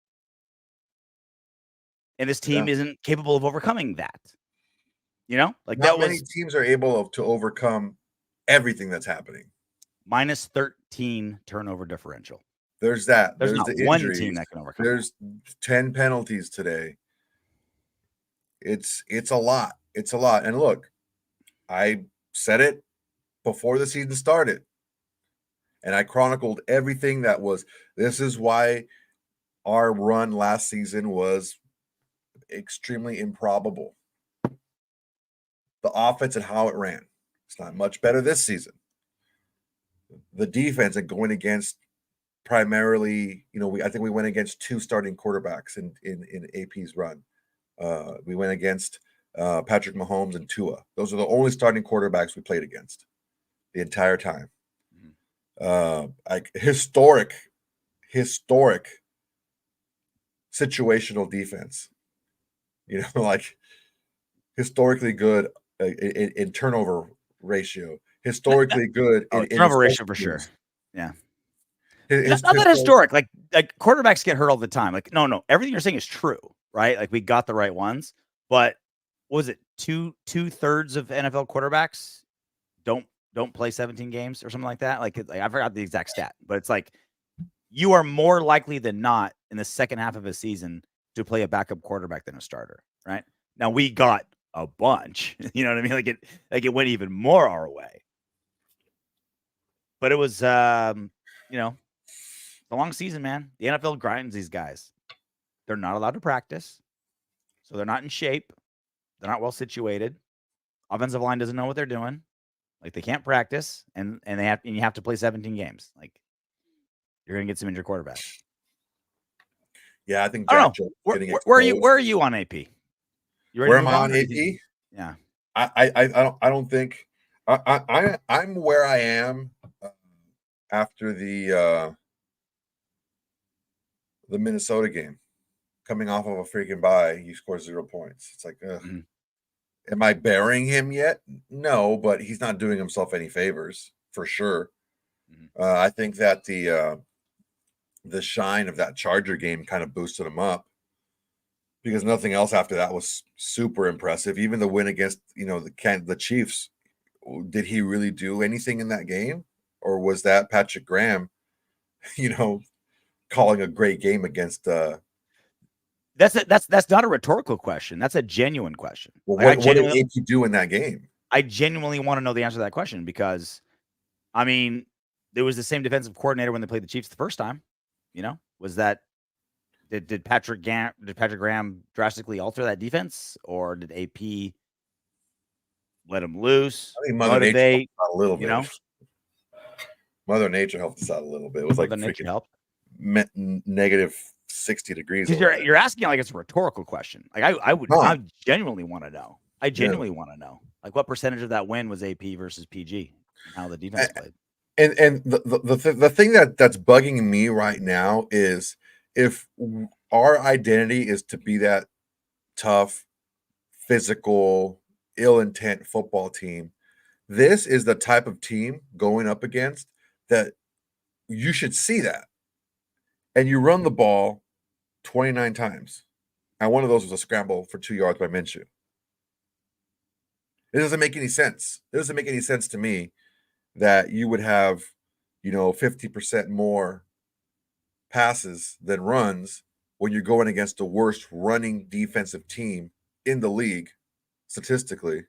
And this team isn't capable of overcoming that. Not many teams are able to overcome everything that's happening. Minus 13 turnover differential. There's that. There's not the one injuries. Team that can overcome. There's 10 penalties today. It's a lot. It's a lot. And look, I said it before the season started, and I chronicled everything that was. This is why our run last season was extremely improbable. The offense and how it ran. It's not much better this season. The defense and going against primarily, I think we went against 2 starting quarterbacks in AP's run. We went against Patrick Mahomes and Tua. Those are the only starting quarterbacks we played against the entire time. Like historic situational defense. Like historically good in turnover ratio. Historically good in turnover ratio for sure. Yeah. Not that historic. Like quarterbacks get hurt all the time. Like no, everything you're saying is true, right? Like we got the right ones, but what was it 2/3 of NFL quarterbacks don't play 17 games or something like that? Like I forgot the exact stat, but it's like you are more likely than not in the second half of a season to play a backup quarterback than a starter, right? Now we got a bunch, you know what I mean? Like it went even more our way, but it was a long season, man. The NFL grinds these guys. They're not allowed to practice, so they're not in shape. They're not well situated. Offensive line doesn't know what they're doing. Like they can't practice, and you have to play 17 games. Like you're gonna get some injured quarterbacks. Yeah, I think Jack where are you on AP? You ready where am I on AP? Yeah, I don't think I'm where I am after the Minnesota game. Coming off of a freaking bye, he scores 0 points. It's like, am I burying him yet? No, but he's not doing himself any favors for sure. I think that the shine of that Charger game kind of boosted him up, because nothing else after that was super impressive. Even the win against the Chiefs, did he really do anything in that game, or was that Patrick Graham, calling a great game against? That's not a rhetorical question. That's a genuine question. Well, what did AP do in that game? I genuinely want to know the answer to that question, because, I mean, there was the same defensive coordinator when they played the Chiefs the first time. Was that did Patrick Graham drastically alter that defense, or did AP let him loose? I think Mother Nature helped out a little bit. Mother Nature helped us out a little bit. It was like freaking negative 60 degrees. Because you're asking like it's a rhetorical question. Like I genuinely want to know. I genuinely want to know, like, what percentage of that win was AP versus PG and how the defense played. And the thing that's bugging me right now is, if our identity is to be that tough, physical, ill intent football team, this is the type of team going up against that you should see that. And you run the ball 29 times. And one of those was a scramble for 2 yards by Minshew. It doesn't make any sense. It doesn't make any sense to me that you would have, 50% more passes than runs when you're going against the worst running defensive team in the league statistically.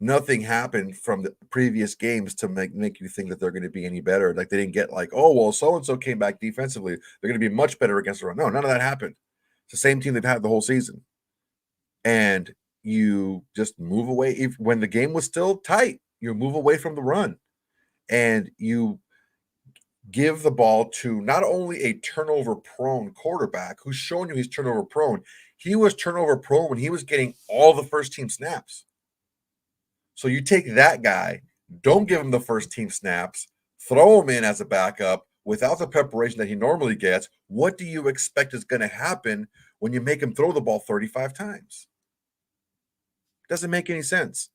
Nothing happened from the previous games to make you think that they're going to be any better. Like they didn't get like, oh, well, so-and-so came back defensively. They're going to be much better against the run. No, none of that happened. It's the same team they've had the whole season. And you just move away. When the game was still tight, you move away from the run. And you give the ball to not only a turnover-prone quarterback who's showing you he's turnover-prone. He was turnover-prone when he was getting all the first-team snaps. So you take that guy, don't give him the first-team snaps, throw him in as a backup without the preparation that he normally gets. What do you expect is going to happen when you make him throw the ball 35 times? Doesn't make any sense.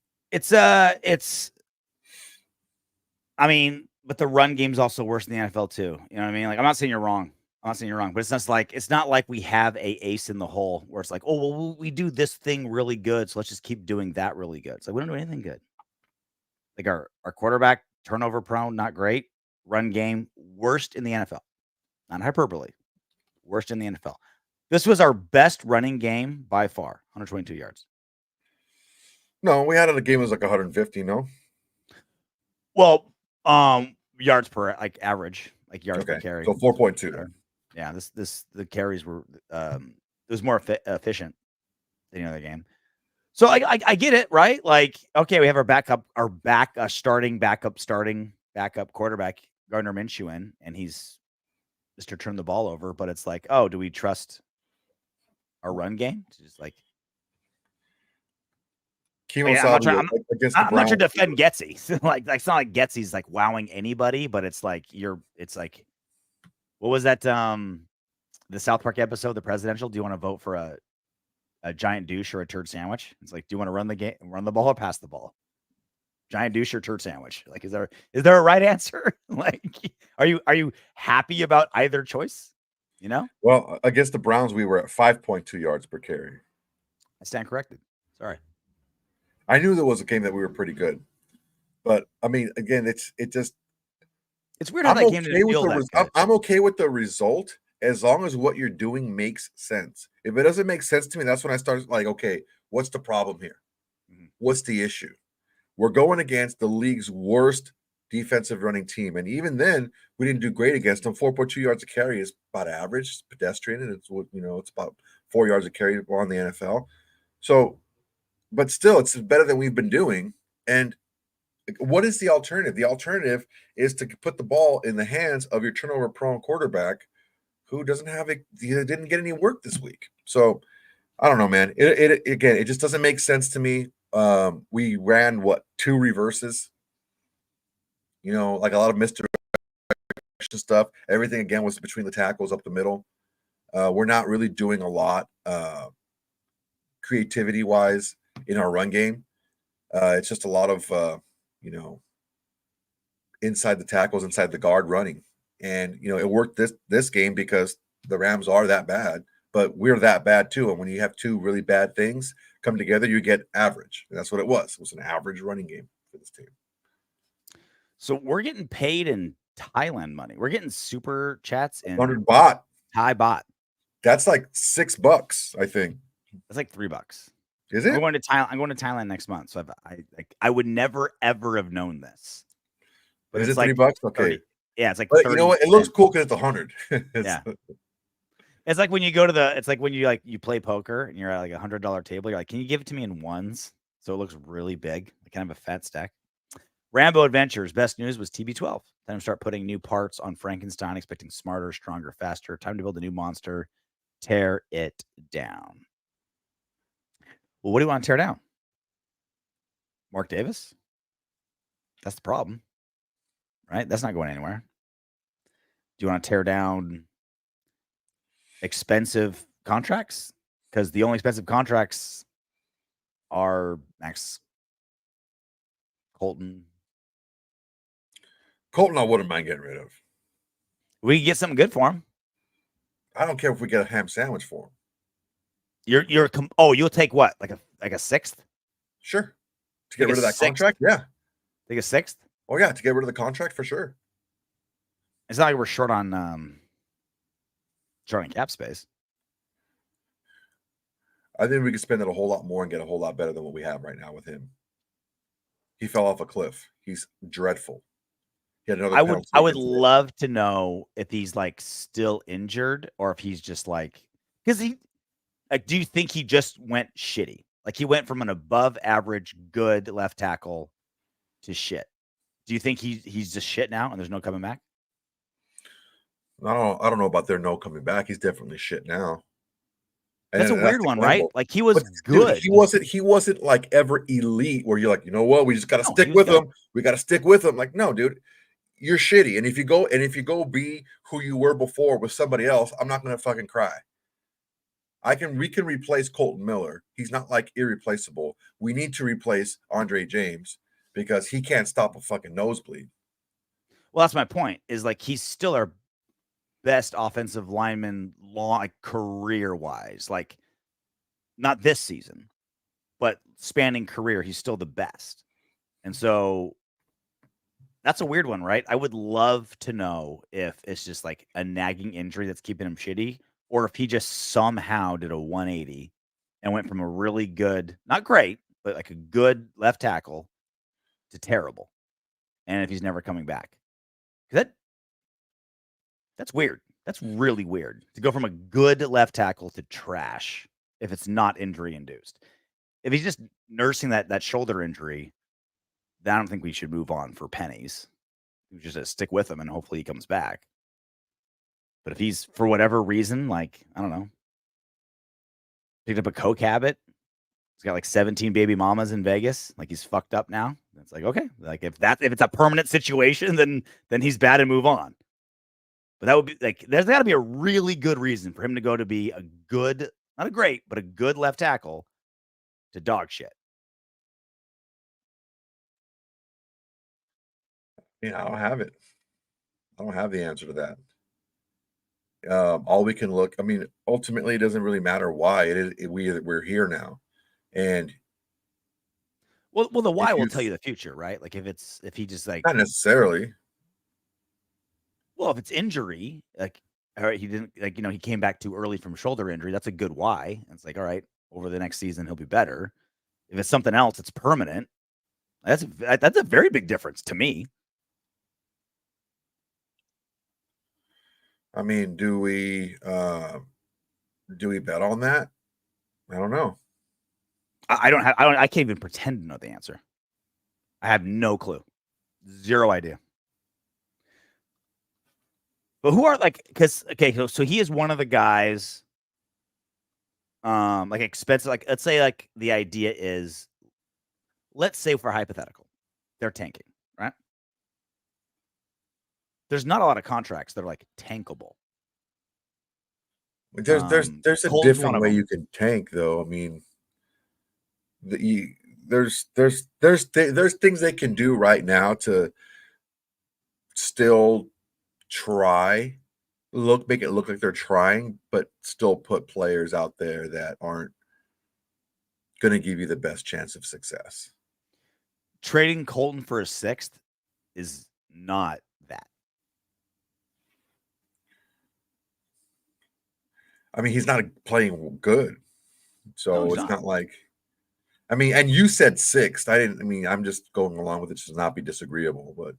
But the run game's also worse in the NFL too. You know what I mean? Like, I'm not saying you're wrong. But it's not like we have a ace in the hole where it's like, oh, well, we do this thing really good, so let's just keep doing that really good. It's like we don't do anything good. Like our quarterback, turnover prone, not great. Run game, worst in the NFL. Not hyperbole. Worst in the NFL. This was our best running game by far, 122 yards. No, we had it a game that was like 150, no? Well, yards per average, like yards per carry. So 4.2. Yeah, the carries were it was more efficient than the other game. So I get it, right? Like, okay, we have our starting backup quarterback, Gardner Minshew in, and he's Mr. Turn the ball over, but it's like, oh, do we trust our run game to just like I'm not trying to defend Getsy. like it's not like Getsy's like wowing anybody, but it's like what was that the South Park episode, the presidential? Do you want to vote for a giant douche or a turd sandwich? It's like, do you want to run the ball or pass the ball? Giant douche or turd sandwich? Like, is there a right answer? Like, are you happy about either choice? Well, against the Browns, we were at 5.2 yards per carry. I stand corrected. Sorry. I knew there was a game that we were pretty good, but I mean, again, it's weird how that game didn't feel that good. I'm okay with the result as long as what you're doing makes sense. If it doesn't make sense to me, that's when I start like, okay, what's the problem here? What's the issue? We're going against the league's worst defensive running team, and even then, we didn't do great against them. 4.2 yards a carry is about average. It's pedestrian, and it's about 4 yards a carry on the NFL. So. But still, it's better than we've been doing. And what is the alternative? The alternative is to put the ball in the hands of your turnover-prone quarterback who didn't get any work this week. So I don't know, man. It just doesn't make sense to me. We ran 2 reverses? Like a lot of misdirection stuff. Everything again was between the tackles up the middle. We're not really doing a lot creativity-wise in our run game. It's just a lot of inside the tackles, inside the guard running. And it worked this game because the Rams are that bad, but we're that bad too. And when you have 2 really bad things come together, you get average. And that's what it was. It was an average running game for this team. So we're getting paid in Thailand money. We're getting super chats in 100 baht. Thai baht. That's like $6, I think. That's like $3. Is it? I'm going to Thailand next month. So I would never ever have known this. But is it like $3? Okay. 30, yeah, it's like. But you know what? It looks cool because it's 100. Yeah. It's like when you go to it's like when you play poker and you're at like $100 table. You're like, can you give it to me in ones? So it looks really big, like kind of a fat stack. Rambo Adventures. Best news was TB12. Time to start putting new parts on Frankenstein, expecting smarter, stronger, faster. Time to build a new monster. Tear it down. Well, what do you want to tear down? Mark Davis? That's the problem, right? That's not going anywhere. Do you want to tear down expensive contracts? Because the only expensive contracts are Maxx, Colton. Colton, I wouldn't mind getting rid of. We can get something good for him. I don't care if we get a ham sandwich for him. You'll take what? Like a sixth? Sure. To get Like rid a of that sixth? contract? Yeah. Take a sixth? Oh yeah, to get rid of the contract for sure. It's not like we're short on cap space. I think we could spend it a whole lot more and get a whole lot better than what we have right now with him. He fell off a cliff. He's dreadful. He had another penalty. I would love to know if he's like still injured or if he's just like, because he like, do you think he just went shitty? Like he went from an above average good left tackle to shit. Do you think he's just shit now and there's no coming back? I don't know about there no coming back. He's definitely shit now. That's a weird one, right? Like he was good. Dude, he wasn't like ever elite where you're like, you know what, we just got to stick with him. We got to stick with him. Like, no, dude, you're shitty. And if you go be who you were before with somebody else, I'm not going to fucking cry. We can replace Colton Miller. He's not like irreplaceable. We need to replace Andre James because he can't stop a fucking nosebleed. Well, that's my point. Is like he's still our best offensive lineman, like career wise. Like not this season, but spanning career, he's still the best. And so that's a weird one, right? I would love to know if it's just like a nagging injury that's keeping him shitty, or if he just somehow did a 180 and went from a really good, not great, but like a good left tackle to terrible. And if he's never coming back. That's weird. That's really weird to go from a good left tackle to trash if it's not injury induced. If he's just nursing that shoulder injury, then I don't think we should move on for pennies. We just stick with him and hopefully he comes back. But if he's, for whatever reason, like, I don't know, picked up a coke habit, he's got like 17 baby mamas in Vegas, like he's fucked up now. It's like, okay, like if it's a permanent situation, then he's bad and move on. But that would be like, there's got to be a really good reason for him to go to be a good, not a great, but a good left tackle to dog shit. Yeah, I don't have it. I don't have the answer to that. All we can look. I mean, ultimately, it doesn't really matter why we're here now, and well, the why will tell you the future, right? Like if he just like not necessarily. Well, if it's injury, like all right, he didn't like he came back too early from shoulder injury. That's a good why. It's like all right, over the next season he'll be better. If it's something else, it's permanent. That's a very big difference to me. I mean, do we bet on that? I don't know. I can't even pretend to know the answer. I have no clue. Zero idea. But who are like, because, okay, so he is one of the guys, like expensive, like let's say like the idea is, let's say for hypothetical, they're tanking, right? There's not a lot of contracts that are like tankable. There's a Colton's different way you can tank, though. I mean, there's things they can do right now to still make it look like they're trying, but still put players out there that aren't going to give you the best chance of success. Trading Colton for a sixth is not that. I mean, he's not playing good, so it's not like. I mean, and you said sixth. I didn't. I mean, I'm just going along with it to not be disagreeable, but.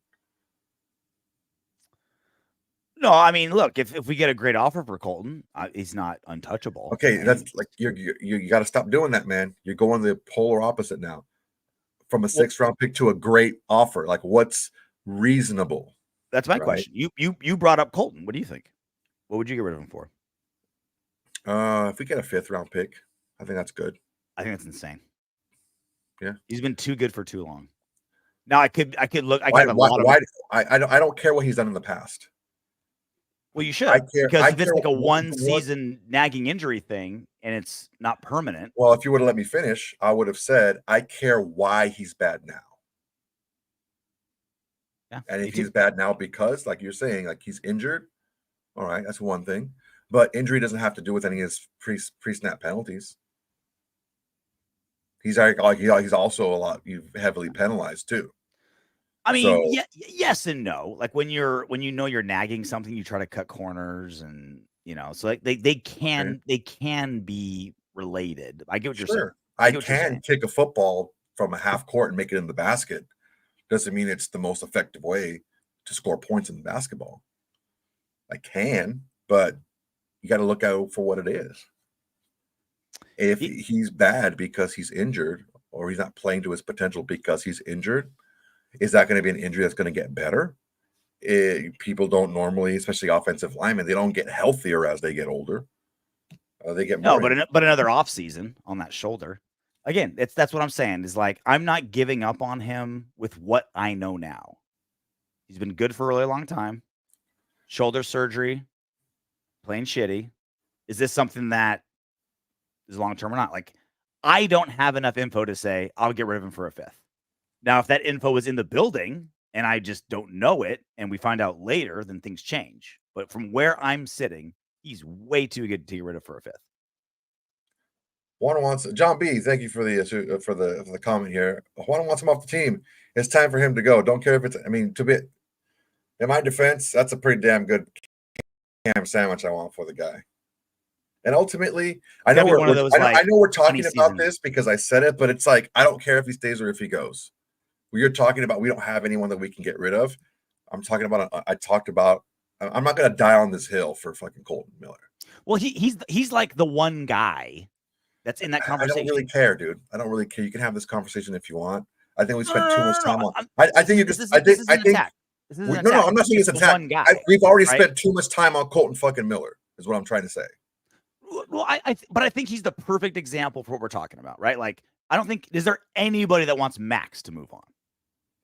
No, I mean, look, if we get a great offer for Colton, he's not untouchable. Okay, that's like you got to stop doing that, man. You're going the polar opposite now. From a sixth round pick to a great offer, like what's reasonable? That's my question. You brought up Colton. What do you think? What would you get rid of him for? If we get a fifth round pick, I think that's good. I think that's insane. Yeah, he's been too good for too long. Now I could look. I don't care what he's done in the past. Well, you should, because if it's like a one season nagging injury thing and it's not permanent. Well, if you would have let me finish, I would have said I care why he's bad now. Yeah, and if he's bad now because, like you're saying, like he's injured, all right, that's one thing. But injury doesn't have to do with any of his pre-snap penalties. He's also a lot heavily penalized too. I mean, yeah, yes and no. Like when you know you're nagging something, you try to cut corners, and so like they can be related. I get what you're saying. Sure, I can kick a football from a half court and make it in the basket. Doesn't mean it's the most effective way to score points in basketball. I can, but you got to look out for what it is. If he's bad because he's injured, or he's not playing to his potential because he's injured, is that going to be an injury that's going to get better? People don't normally, especially offensive linemen, they don't get healthier as they get older. They get more. No, but another off season on that shoulder. Again, that's what I'm saying. Is like I'm not giving up on him with what I know now. He's been good for a really long time. Shoulder surgery, playing shitty. Is this something that is long term or not? Like, I don't have enough info to say I'll get rid of him for a fifth. Now, if that info is in the building and I just don't know it, and we find out later, then things change. But from where I'm sitting, he's way too good to get rid of for a fifth. Juan wants John B. Thank you for the comment here. Juan wants him off the team. It's time for him to go. Don't care if it's. I mean, to be in my defense, that's a pretty damn good ham sandwich I want for the guy. And ultimately, I know we're talking about this because I said it, but it's like I don't care if he stays or if he goes. You're talking about we don't have anyone that we can get rid of. I'm talking about. I'm not going to die on this hill for fucking Colton Miller. Well, he's like the one guy that's in that conversation. I don't really care, dude. I don't really care. You can have this conversation if you want. I think we spent too much time on. I think you can. I think. No, I'm not saying it's attack. We've already spent too much time on Colton fucking Miller. Is what I'm trying to say. Well, but I think he's the perfect example for what we're talking about, right? Like, I don't think is there anybody that wants Maxx to move on?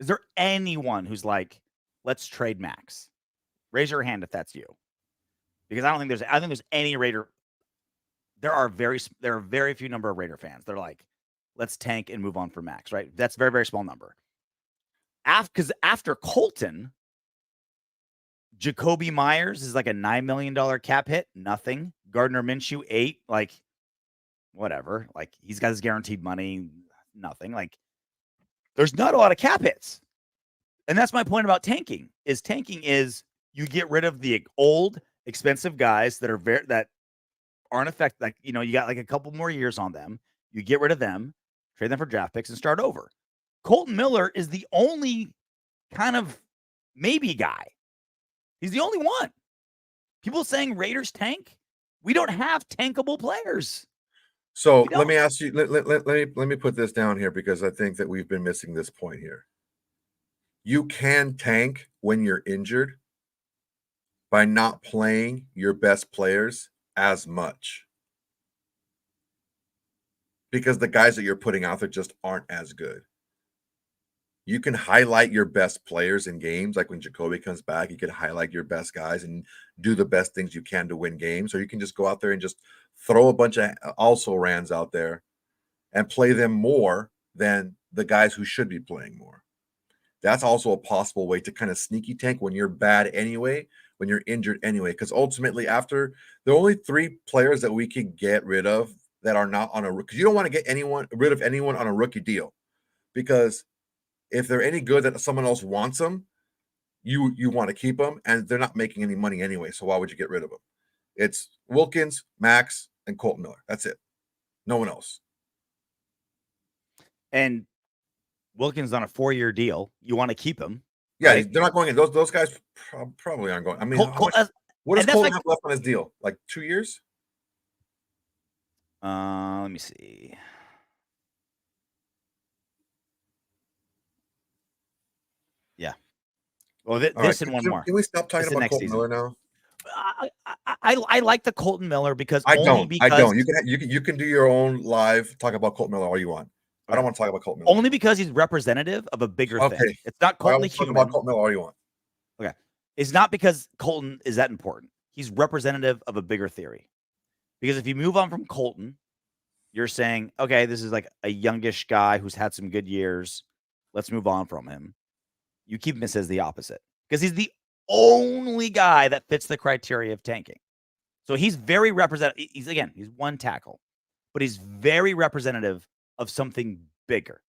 Is there anyone who's like, let's trade Maxx? Raise your hand if that's you, because I don't think there's any Raider. There are very few number of Raider fans. They're like, let's tank and move on for Maxx, right? That's a very, very small number. Because after Colton, Jacoby Myers is like a $9 million cap hit. Nothing. Gardner Minshew, 8. Like, whatever. Like, he's got his guaranteed money. Nothing. Like, there's not a lot of cap hits. And that's my point about tanking. Tanking is you get rid of the old, expensive guys that aren't effective. Like, you got like a couple more years on them. You get rid of them, trade them for draft picks, and start over. Colton Miller is the only kind of maybe guy. He's the only one. People saying Raiders tank. We don't have tankable players. So let me ask you. Let me put this down here because I think that we've been missing this point here. You can tank when you're injured by not playing your best players as much because the guys that you're putting out there just aren't as good. You can highlight your best players in games. Like when Jacoby comes back, you can highlight your best guys and do the best things you can to win games. Or you can just go out there and just throw a bunch of also-rans out there and play them more than the guys who should be playing more. That's also a possible way to kind of sneaky tank when you're bad anyway, when you're injured anyway. Because ultimately, after the only 3 players that we can get rid of that are not on a – because you don't want to get rid of anyone on a rookie deal. Because – if they're any good that someone else wants them, you want to keep them, and they're not making any money anyway. So why would you get rid of them? It's Wilkins, Maxx, and Colton Miller. That's it. No one else. And Wilkins on a 4-year deal. You want to keep him? Yeah, right? They're not going in. Those guys probably aren't going. I mean, what does Colton have left on his deal? Like 2 years? Let me see. Yeah. Well, this right. and one more. Can we stop talking about Colton Miller now? I like the Colton Miller because I don't. You can do your own live talk about Colton Miller all you want. Okay. I don't want to talk about Colton Miller. Only because he's representative of a bigger thing. It's not Colton the human. Talk about Colton Miller all you want. Okay. It's not because Colton is that important. He's representative of a bigger theory. Because if you move on from Colton, you're saying, okay, this is like a youngish guy who's had some good years. Let's move on from him. You keep him, it says the opposite because he's the only guy that fits the criteria of tanking. So he's very representative. He's one tackle, but he's very representative of something bigger.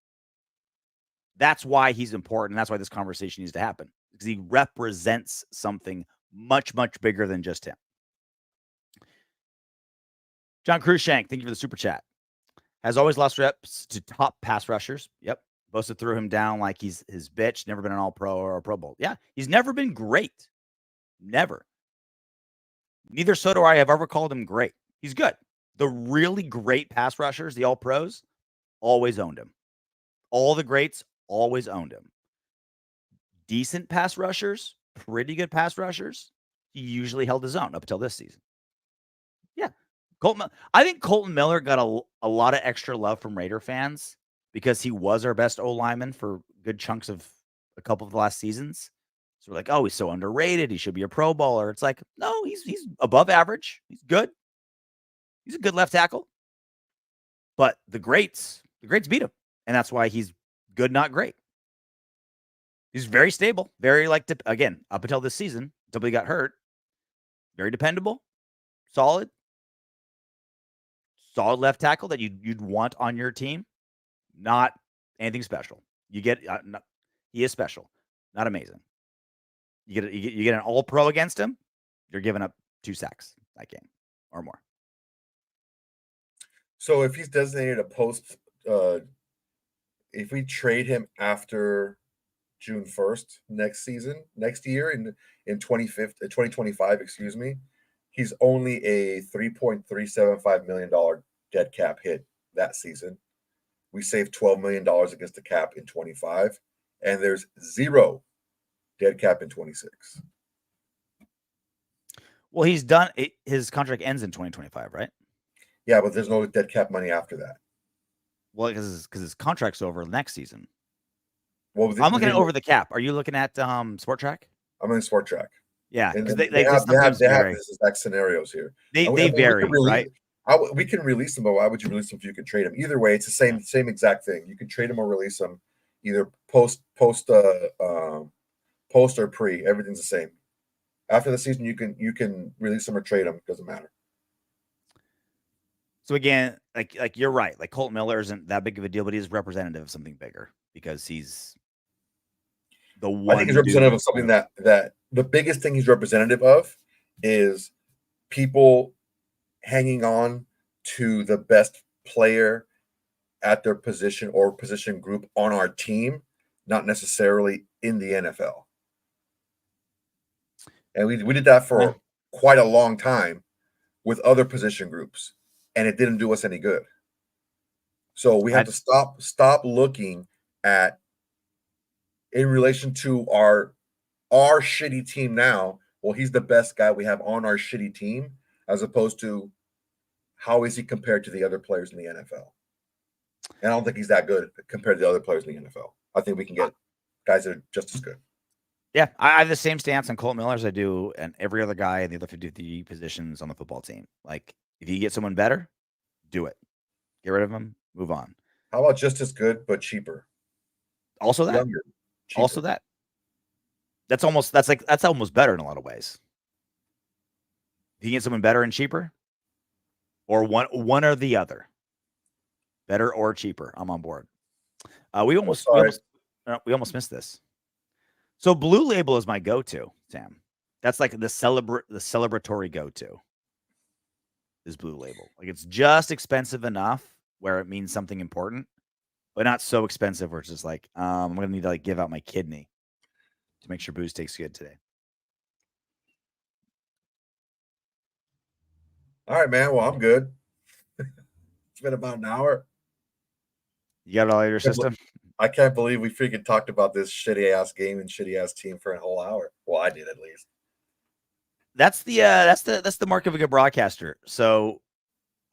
That's why he's important. That's why this conversation needs to happen, because he represents something much, much bigger than just him. John Cruikshank, thank you for the super chat. Has always lost reps to top pass rushers. Yep. Bosa threw him down like he's his bitch. Never been an all-pro or a Pro Bowl. Yeah, he's never been great. Never. Neither so do I have ever called him great. He's good. The really great pass rushers, the all-pros, always owned him. All the greats always owned him. Decent pass rushers, pretty good pass rushers, he usually held his own up until this season. Yeah. I think Colton Miller got a lot of extra love from Raider fans because he was our best O-lineman for good chunks of a couple of the last seasons. So we're like, oh, he's so underrated. He should be a Pro Bowler. It's like, no, he's above average. He's good. He's a good left tackle. But the greats beat him. And that's why he's good, not great. He's very stable. Very, again, up until this season, until he got hurt. Very dependable. Solid left tackle that you'd want on your team. Not anything special. You get he is special, not amazing. You get an all-pro against him, you're giving up 2 sacks that game or more. So if he's designated a post, if we trade him after June 1st next year in 2025, excuse me, he's only a $3.375 million dead cap hit that season. We saved $12 million against the cap in 25, and there's 0 dead cap in 26. Well, he's done it. His contract ends in 2025, right? Yeah, but there's no dead cap money after that. Well, because his contract's over next season. Well, I'm looking at over the cap. Are you looking at Sport Track? I'm in Sport Track. Yeah, because they have this exact scenarios here. They vary, right? We can release them, but why would you release them if you could trade them? Either way, it's the same exact thing. You can trade them or release them, either post or pre. Everything's the same. After the season, you can release them or trade them. Doesn't matter. So again, like you're right. Like Colton Miller isn't that big of a deal, but he's representative of something bigger because he's the one. I think he's representative of something that the biggest thing he's representative of is people hanging on to the best player at their position or position group on our team, not necessarily in the NFL. And we did that for quite a long time with other position groups, and it didn't do us any good. So we have to stop looking at, in relation to our shitty team now, well, he's the best guy we have on our shitty team, as opposed to how is he compared to the other players in the NFL. And I don't think he's that good compared to the other players in the NFL. I think we can get guys that are just as good. Yeah, I have the same stance on Colton Miller as I do and every other guy in the other 50 positions on the football team. Like, if you get someone better, do it. Get rid of him, move on. How about just as good but cheaper? Also that. Younger, cheaper. Also that. That's almost better in a lot of ways. If you get someone better and cheaper, or one or the other, better or cheaper, I'm on board. We almost missed this. So Blue Label is my go-to, Sam. That's like the celebratory go-to is Blue Label. Like, it's just expensive enough where it means something important, but not so expensive where it's just like, I'm gonna need to give out my kidney to make sure booze tastes good today. All right, man. Well, I'm good. It's been about an hour. You got it all in your system? I can't believe we freaking talked about this shitty ass game and shitty ass team for a whole hour. Well, I did, at least. That's the mark of a good broadcaster. So,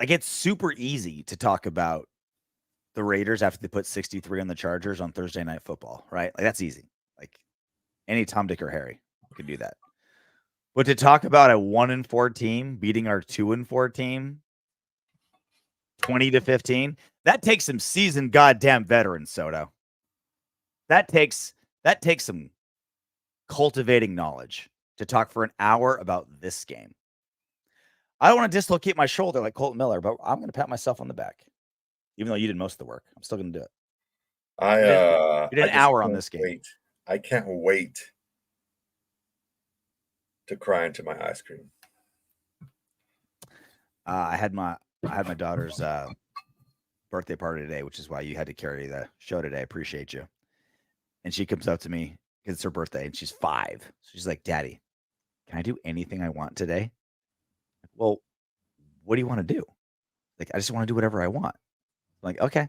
it's super easy to talk about the Raiders after they put 63 on the Chargers on Thursday Night Football, right? Like, that's easy. Like, any Tom, Dick, or Harry could do that. But to talk about a 1-4 team beating our 2-4 team 20-15, that takes some seasoned goddamn veterans, Soto. That takes some cultivating knowledge to talk for an hour about this game. I don't want to dislocate my shoulder like Colton Miller, but I'm going to pat myself on the back. Even though you did most of the work, I'm still going to do it. We did an hour on this game. I can't wait to cry into my ice cream. I had my daughter's birthday party today, which is why you had to carry the show today. I appreciate you. And she comes up to me because it's her birthday, and she's 5. So she's like, "Daddy, can I do anything I want today?" Well, what do you want to do? Like, I just want to do whatever I want. I'm like, okay.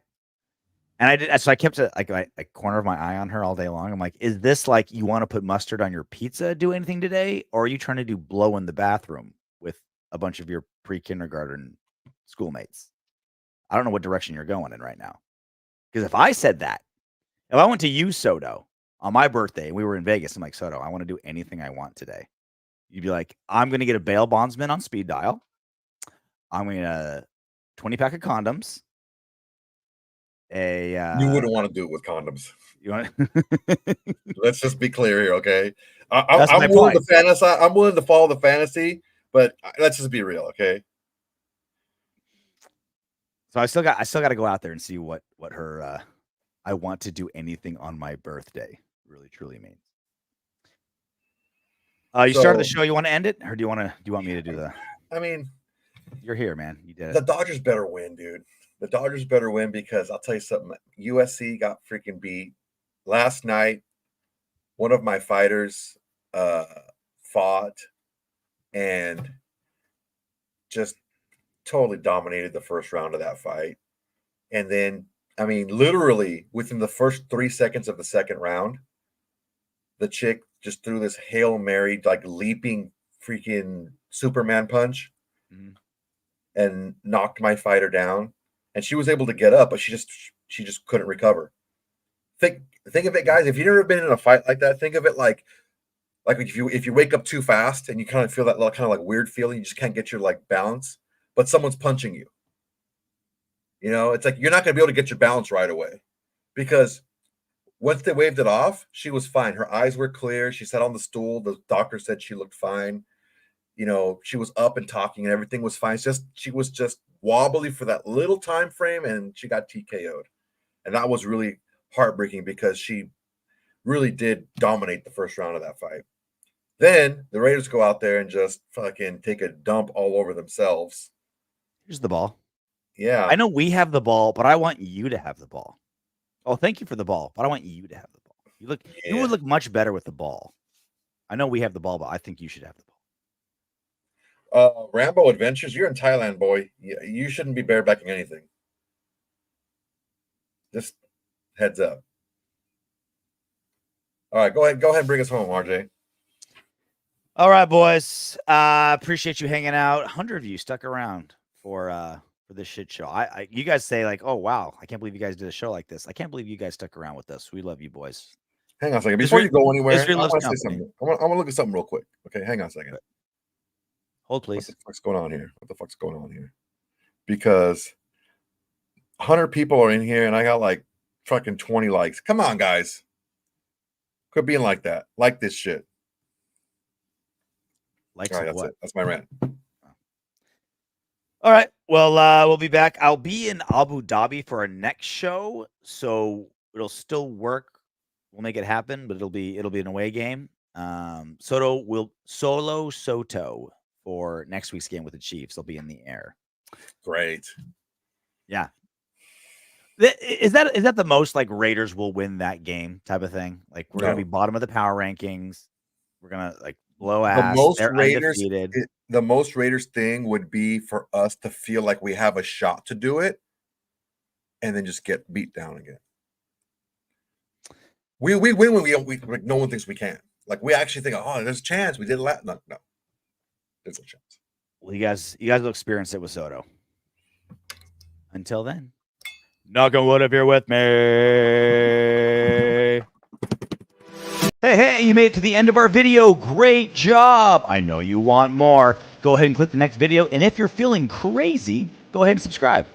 And I did. So I kept a corner of my eye on her all day long. I'm like, is this like you want to put mustard on your pizza? Do anything today, or are you trying to do blow in the bathroom with a bunch of your pre-kindergarten schoolmates? I don't know what direction you're going in right now. Because if I said that, if I went to you, Soto, on my birthday, and we were in Vegas, I'm like, Soto, I want to do anything I want today. You'd be like, I'm going to get a bail bondsman on speed dial. I'm going to 20-pack of condoms. You wouldn't want to do it with condoms. You want? Let's just be clear here, okay? I'm willing to fantasize. I'm willing to follow the fantasy, but let's just be real, okay? So I still got to go out there and see what her I want to do anything on my birthday really truly means. You started the show. You want to end it, or do you want me to do the? I mean, you're here, man. You did it. The Dodgers better win, dude. The Dodgers better win because I'll tell you something. USC got freaking beat last night. One of my fighters fought and just totally dominated the first round of that fight. And then, I mean, literally within the first 3 seconds of the second round, the chick just threw this Hail Mary, like leaping freaking Superman punch and knocked my fighter down. And she was able to get up, but she just couldn't recover. Think of it, guys. If you've never been in a fight like that, think of it like if you wake up too fast and you kind of feel that kind of like weird feeling, you just can't get your like balance, but someone's punching you. You know, it's like you're not going to be able to get your balance right away because once they waved it off, she was fine. Her eyes were clear. She sat on the stool. The doctor said she looked fine. You know, she was up and talking and everything was fine. She was just wobbly for that little time frame and she got TKO'd. And that was really heartbreaking because she really did dominate the first round of that fight. Then the Raiders go out there and just fucking take a dump all over themselves. Here's the ball. Yeah. I know we have the ball, but I want you to have the ball. Oh, thank you for the ball, but I want you to have the ball. You would look much better with the ball. I know we have the ball, but I think you should have the ball. Rambo Adventures, you're in Thailand, boy. You shouldn't be barebacking anything. Just heads up. All right, go ahead and bring us home, RJ. All right, boys. Appreciate you hanging out. 100 of you stuck around for this shit show. You guys say like, oh wow, I can't believe you guys did a show like this. I can't believe you guys stuck around with us. We love you, boys. Hang on a second. Before you go anywhere, I want to say something. I want to look at something real quick. Okay, hang on a second. Hold, please. What the fuck's going on here? Because 100 people are in here and I got like fucking 20 likes. Come on, guys. Quit being like that. Like this shit. Like all right, that's what? it. That's my rant. All right. Well, we'll be back. I'll be in Abu Dhabi for our next show, so it'll still work. We'll make it happen, but it'll be an away game. Soto for next week's game with the Chiefs. They'll be in the air. Great. Yeah. Is that the most like Raiders will win that game type of thing? Like we're gonna be bottom of the power rankings. We're gonna like blow ass. The most Raiders thing would be for us to feel like we have a shot to do it, and then just get beat down again. We win when no one thinks we can. Like we actually think, oh, there's a chance. We did no, there's no chance. Well, you guys will experience it with Soto. Until then, knock on wood if you're with me. Hey, you made it to the end of our video. Great job. I know you want more. Go ahead and click the next video. And if you're feeling crazy, go ahead and subscribe.